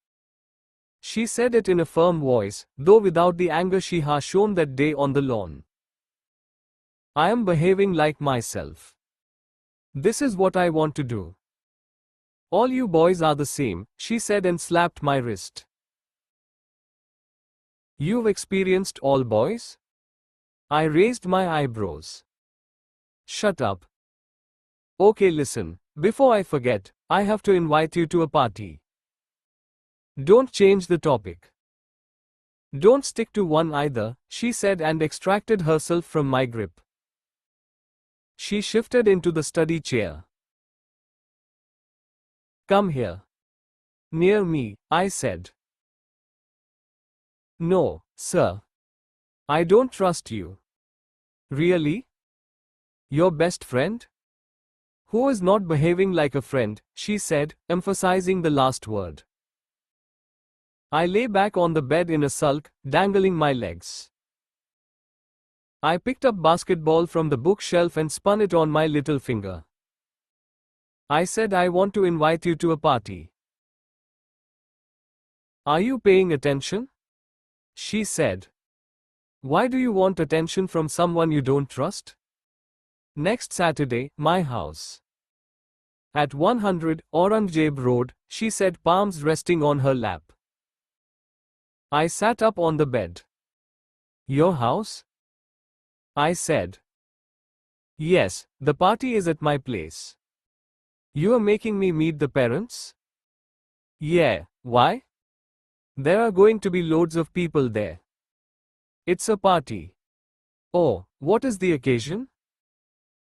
She said it in a firm voice, though without the anger she had shown that day on the lawn. I am behaving like myself. This is what I want to do. All you boys are the same, she said and slapped my wrist. You've experienced all boys? I raised my eyebrows. Shut up. Okay, listen, before I forget, I have to invite you to a party. Don't change the topic. Don't stick to one either, she said and extracted herself from my grip. She shifted into the study chair. Come here. Near me, I said. No, sir. I don't trust you. Really? Your best friend? Who is not behaving like a friend, she said, emphasizing the last word. I lay back on the bed in a sulk, dangling my legs. I picked up basketball from the bookshelf and spun it on my little finger. I said I want to invite you to a party. Are you paying attention? She said. Why do you want attention from someone you don't trust? Next Saturday, my house. At 100 Aurangzeb Road, she said, palms resting on her lap. I sat up on the bed. Your house? I said. Yes, the party is at my place. You are making me meet the parents? Yeah, why? There are going to be loads of people there. It's a party. Oh, what is the occasion?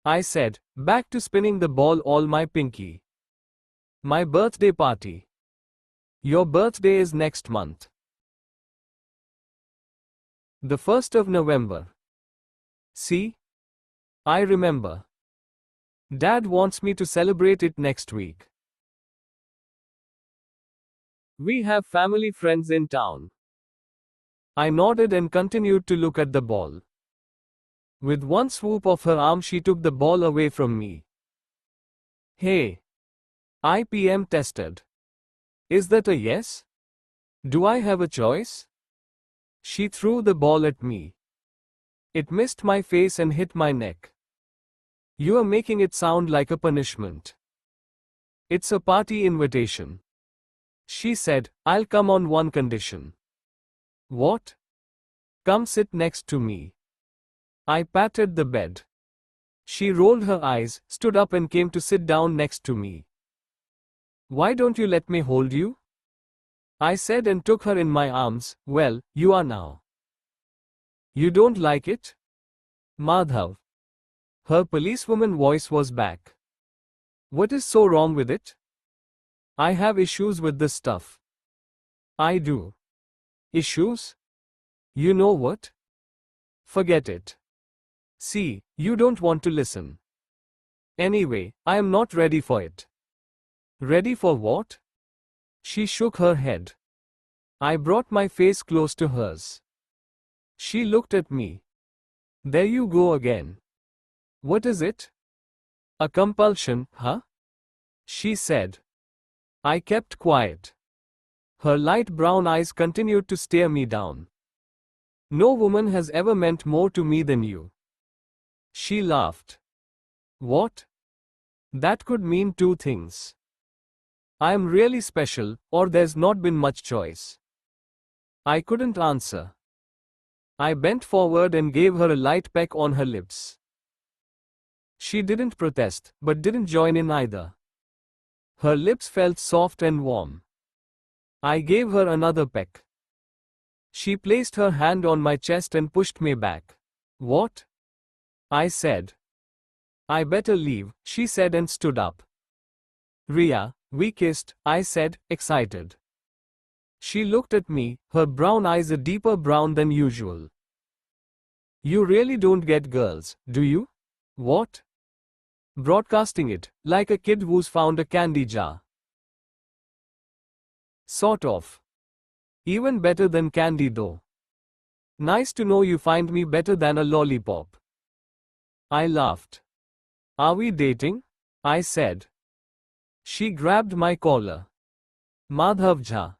I said, back to spinning the ball all my pinky. My birthday party. Your birthday is next month. The 1st of November. See? I remember. Dad wants me to celebrate it next week. We have family friends in town. I nodded and continued to look at the ball. With one swoop of her arm, she took the ball away from me. Hey. IPM tested. Is that a yes? Do I have a choice? She threw the ball at me. It missed my face and hit my neck. You are making it sound like a punishment. It's a party invitation. She said, I'll come on one condition. What? Come sit next to me. I patted the bed. She rolled her eyes, stood up and came to sit down next to me. Why don't you let me hold you? I said and took her in my arms. Well, you are now. You don't like it? Madhav. Her policewoman voice was back. What is so wrong with it? I have issues with this stuff. I do. Issues? You know what? Forget it. See, you don't want to listen. Anyway, I am not ready for it. Ready for what? She shook her head. I brought my face close to hers. She looked at me. There you go again. What is it? A compulsion, huh? She said. I kept quiet. Her light brown eyes continued to stare me down. No woman has ever meant more to me than you. She laughed. What? That could mean two things. I am really special, or there's not been much choice. I couldn't answer. I bent forward and gave her a light peck on her lips. She didn't protest, but didn't join in either. Her lips felt soft and warm. I gave her another peck. She placed her hand on my chest and pushed me back. What? I said. I better leave, she said and stood up. Riya, we kissed, I said, excited. She looked at me, her brown eyes a deeper brown than usual. You really don't get girls, do you? What? Broadcasting it, like a kid who's found a candy jar. Sort of. Even better than candy though. Nice to know you find me better than a lollipop. I laughed. Are we dating? I said. She grabbed my collar. Madhav Jha.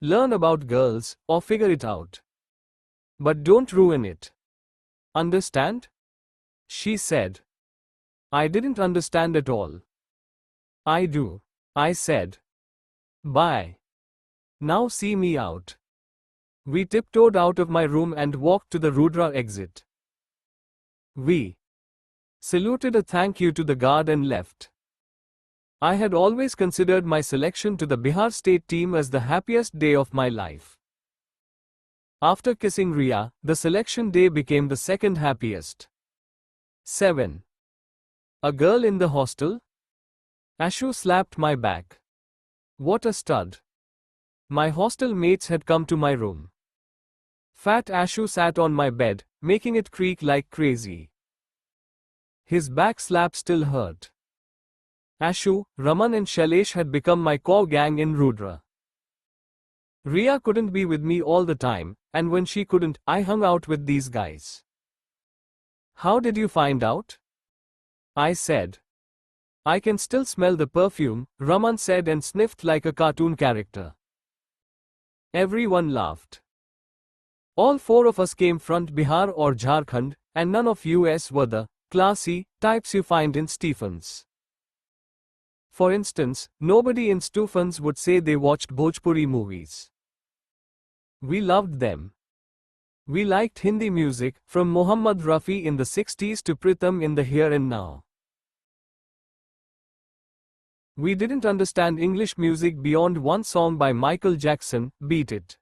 Learn about girls, or figure it out. But don't ruin it. Understand? She said. I didn't understand at all. I do. I said. Bye. Now see me out. We tiptoed out of my room and walked to the Rudra exit. We saluted a thank you to the guard and left. I had always considered my selection to the Bihar state team as the happiest day of my life. After kissing Riya, the selection day became the second happiest. 7. A girl in the hostel? Ashu slapped my back. What a stud. My hostel mates had come to my room. Fat Ashu sat on my bed, making it creak like crazy. His back slap still hurt. Ashu, Raman and Shailesh had become my core gang in Rudra. Riya couldn't be with me all the time, and when she couldn't, I hung out with these guys. How did you find out? I said. I can still smell the perfume, Raman said and sniffed like a cartoon character. Everyone laughed. All four of us came from Bihar or Jharkhand, and none of us were the classy types you find in Stephens. For instance, nobody in Stephens would say they watched Bhojpuri movies. We loved them. We liked Hindi music, from Mohammad Rafi in the 60s to Pritham in the here and now. We didn't understand English music beyond one song by Michael Jackson, Beat It.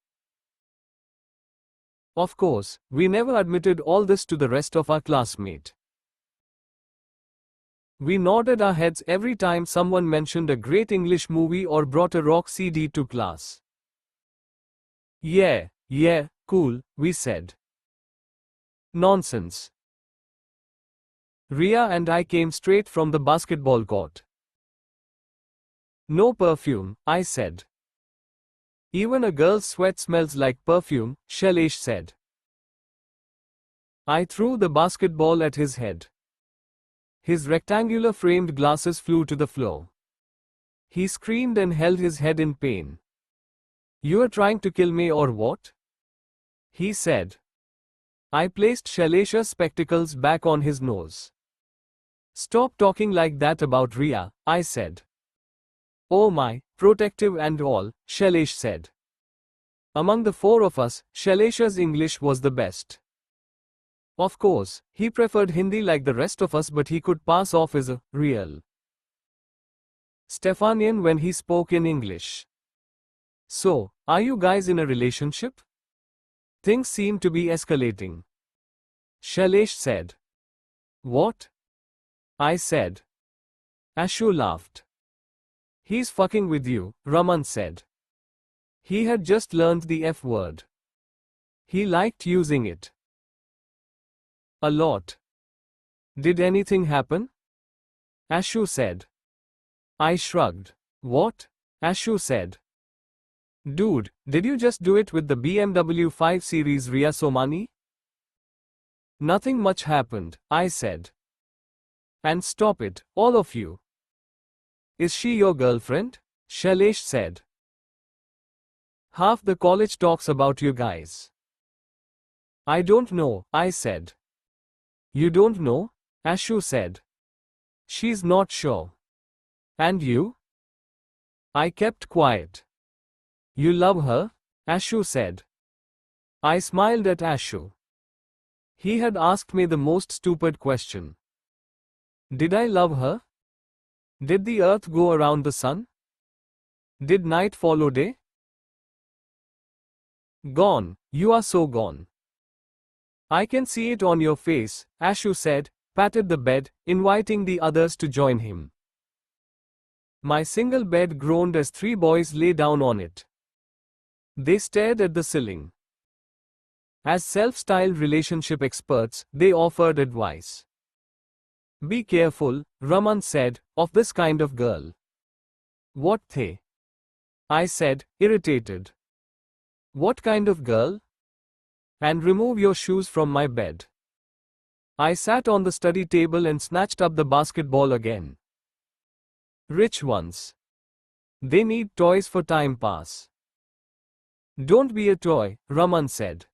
Of course, we never admitted all this to the rest of our classmates. We nodded our heads every time someone mentioned a great English movie or brought a rock CD to class. Yeah, cool, we said. Nonsense. Riya and I came straight from the basketball court. No perfume, I said. Even a girl's sweat smells like perfume, Shailesh said. I threw the basketball at his head. His rectangular framed glasses flew to the floor. He screamed and held his head in pain. "You're trying to kill me or what?" he said. I placed Shailesh's spectacles back on his nose. "Stop talking like that about Riya," I said. "Oh my, protective and all," Shailesh said. Among the four of us, Shailesh's English was the best. Of course, he preferred Hindi like the rest of us, but he could pass off as a real Stephanian when he spoke in English. "So, are you guys in a relationship?" "Things seem to be escalating," Shailesh said. "What?" I said. Ashu laughed. "He's fucking with you," Raman said. He had just learned the F word. He liked using it. A lot. "Did anything happen?" Ashu said. I shrugged. "What?" Ashu said. "Dude, did you just do it with the BMW 5 Series Riya Somani?" "Nothing much happened," I said. "And stop it, all of you." "Is she your girlfriend?" Shailesh said. "Half the college talks about you guys." "I don't know," I said. "You don't know?" Ashu said. "She's not sure." "And you?" I kept quiet. "You love her?" Ashu said. I smiled at Ashu. He had asked me the most stupid question. Did I love her? Did the earth go around the sun? Did night follow day? "Gone, you are so gone." "I can see it on your face," Ashu said, patted the bed, inviting the others to join him. My single bed groaned as three boys lay down on it. They stared at the ceiling. As self-styled relationship experts, they offered advice. "Be careful," Raman said, "of this kind of girl." "What the?" I said, irritated. "What kind of girl?" "And remove your shoes from my bed." I sat on the study table and snatched up the basketball again. "Rich ones. They need toys for time pass." "Don't be a toy," Raman said.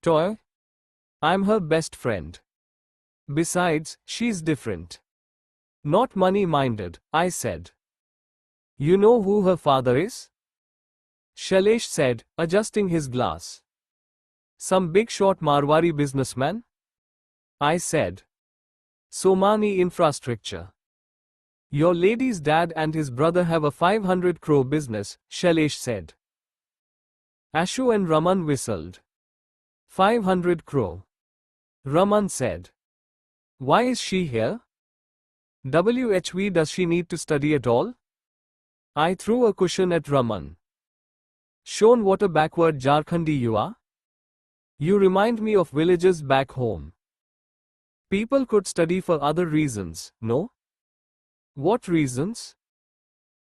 "Toy? I'm her best friend. Besides, she's different. Not money-minded," I said. "You know who her father is?" Shailesh said, adjusting his glass. "Some big shot Marwari businessman?" I said. "Somani Infrastructure. Your lady's dad and his brother have a 500 crore business," Shailesh said. Ashu and Raman whistled. 500 crore. Raman said. "Why is she here? WHV, does she need to study at all?" I threw a cushion at Raman. "Shown what a backward Jharkhandi you are? You remind me of villages back home. People could study for other reasons, no?" "What reasons?"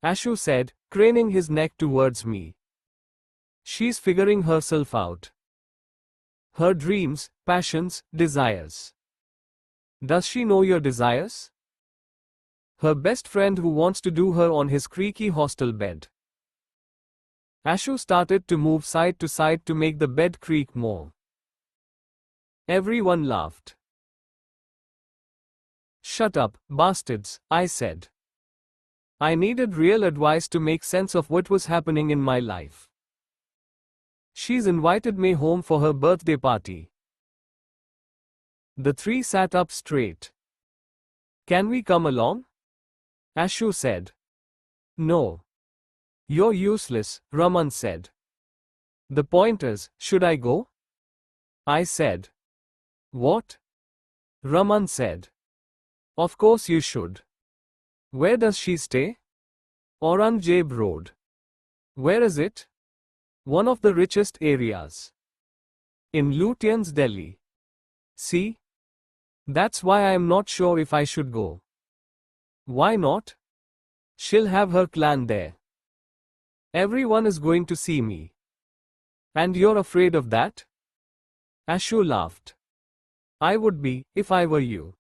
Ashu said, craning his neck towards me. "She's figuring herself out. Her dreams, passions, desires. Does she know your desires? Her best friend who wants to do her on his creaky hostel bed." Ashu started to move side to side to make the bed creak more. Everyone laughed. "Shut up, bastards," I said. I needed real advice to make sense of what was happening in my life. "She's invited me home for her birthday party." The three sat up straight. "Can we come along?" Ashu said. "No. You're useless," Raman said. "The point is, should I go?" I said. "What?" Raman said. Of course you should. Where does she stay? Aurangzeb Road. Where is it? One of the richest areas. In Lutyens, Delhi. See? That's why I am not sure if I should go. Why not? She'll have her clan there. Everyone is going to see me. And you're afraid of that? Ashu laughed. I would be, if I were you.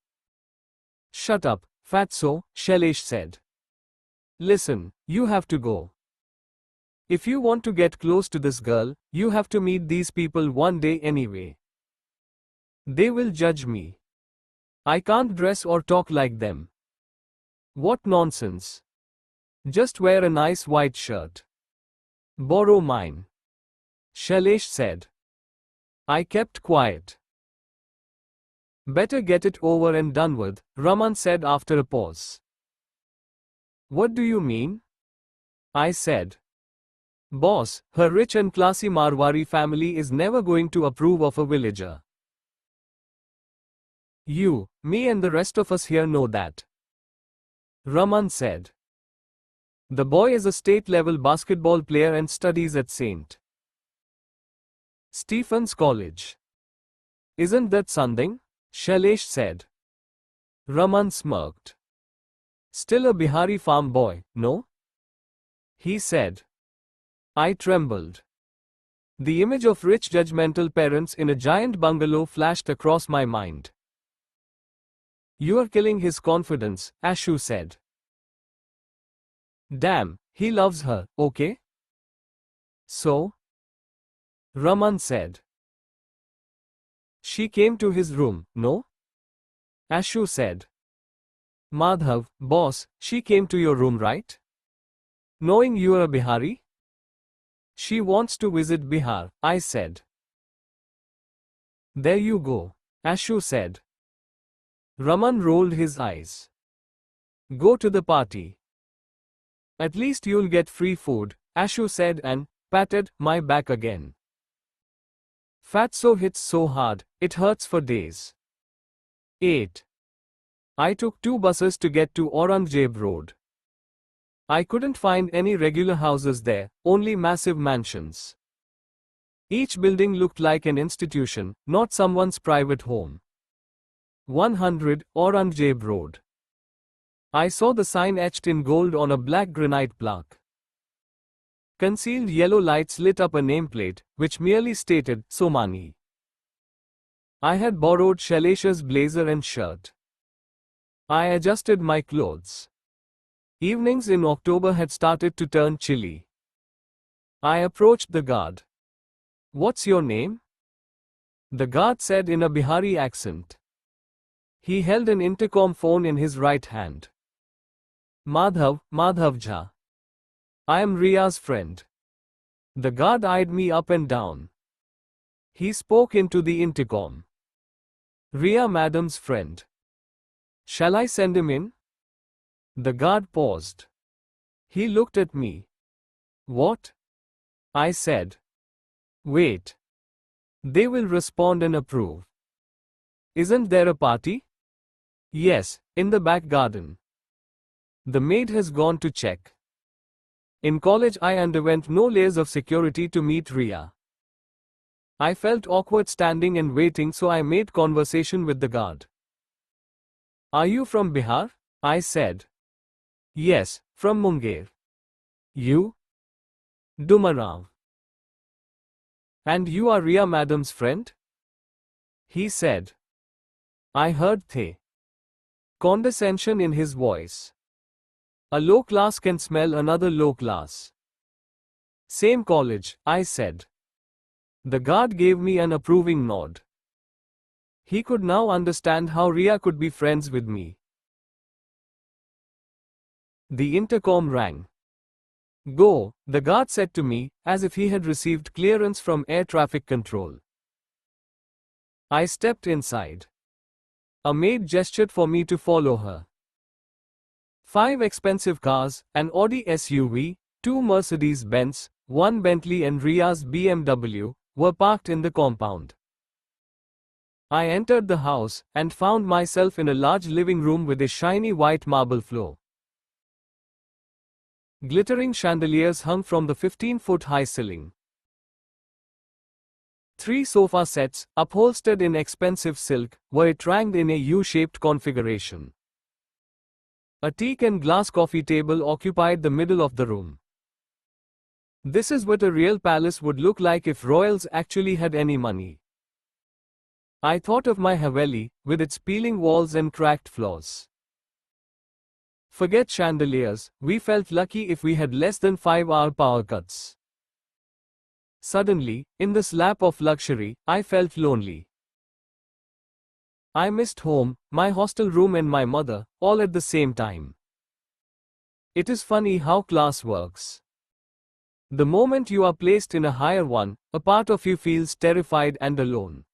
Shut up, Fatso, Shailesh said. Listen, you have to go. If you want to get close to this girl, you have to meet these people one day anyway. They will judge me. I can't dress or talk like them. What nonsense. Just wear a nice white shirt. Borrow mine. Shailesh said. I kept quiet. Better get it over and done with, Raman said after a pause. What do you mean? I said. Boss, her rich and classy Marwari family is never going to approve of a villager. You, me and the rest of us here know that. Raman said. The boy is a state-level basketball player and studies at St. Stephen's College. Isn't that something? Shailesh said. Raman smirked. Still a Bihari farm boy, no? He said. I trembled. The image of rich judgmental parents in a giant bungalow flashed across my mind. You are killing his confidence, Ashu said. Damn, he loves her, okay? So? Raman said. She came to his room, no? Ashu said. Madhav, boss, she came to your room, right? Knowing you are a Bihari? She wants to visit Bihar, I said. There you go, Ashu said. Raman rolled his eyes. Go to the party. At least you'll get free food, Ashu said and patted my back again. Fatso hits so hard, it hurts for days. 8. I took 2 buses to get to Aurangzeb Road. I couldn't find any regular houses there, only massive mansions. Each building looked like an institution, not someone's private home. 100 Aurangzeb Road. I saw the sign etched in gold on a black granite plaque. Concealed yellow lights lit up a nameplate, which merely stated, Somani. I had borrowed Shailesh's blazer and shirt. I adjusted my clothes. Evenings in October had started to turn chilly. I approached the guard. What's your name? The guard said in a Bihari accent. He held an intercom phone in his right hand. Madhav Jha. I am Riya's friend. The guard eyed me up and down. He spoke into the intercom. Riya madam's friend. Shall I send him in? The guard paused. He looked at me. What? I said. Wait. They will respond and approve. Isn't there a party? Yes, in the back garden. The maid has gone to check. In college I underwent no layers of security to meet Riya. I felt awkward standing and waiting, so I made conversation with the guard. Are you from Bihar? I said. Yes, from Munger. You? Dumarav. And you are Riya madam's friend? He said. I heard the condescension in his voice. A low class can smell another low class. Same college, I said. The guard gave me an approving nod. He could now understand how Riya could be friends with me. The intercom rang. Go, the guard said to me, as if he had received clearance from air traffic control. I stepped inside. A maid gestured for me to follow her. 5 expensive cars, an Audi SUV, 2 Mercedes-Benz, 1 Bentley and Riya's BMW, were parked in the compound. I entered the house and found myself in a large living room with a shiny white marble floor. Glittering chandeliers hung from the 15-foot-high ceiling. 3 sofa sets, upholstered in expensive silk, were ranged in a U-shaped configuration. A teak and glass coffee table occupied the middle of the room. This is what a real palace would look like if royals actually had any money. I thought of my Haveli, with its peeling walls and cracked floors. Forget chandeliers, we felt lucky if we had less than 5-hour power cuts. Suddenly, in this lap of luxury, I felt lonely. I missed home, my hostel room and my mother, all at the same time. It is funny how class works. The moment you are placed in a higher one, a part of you feels terrified and alone.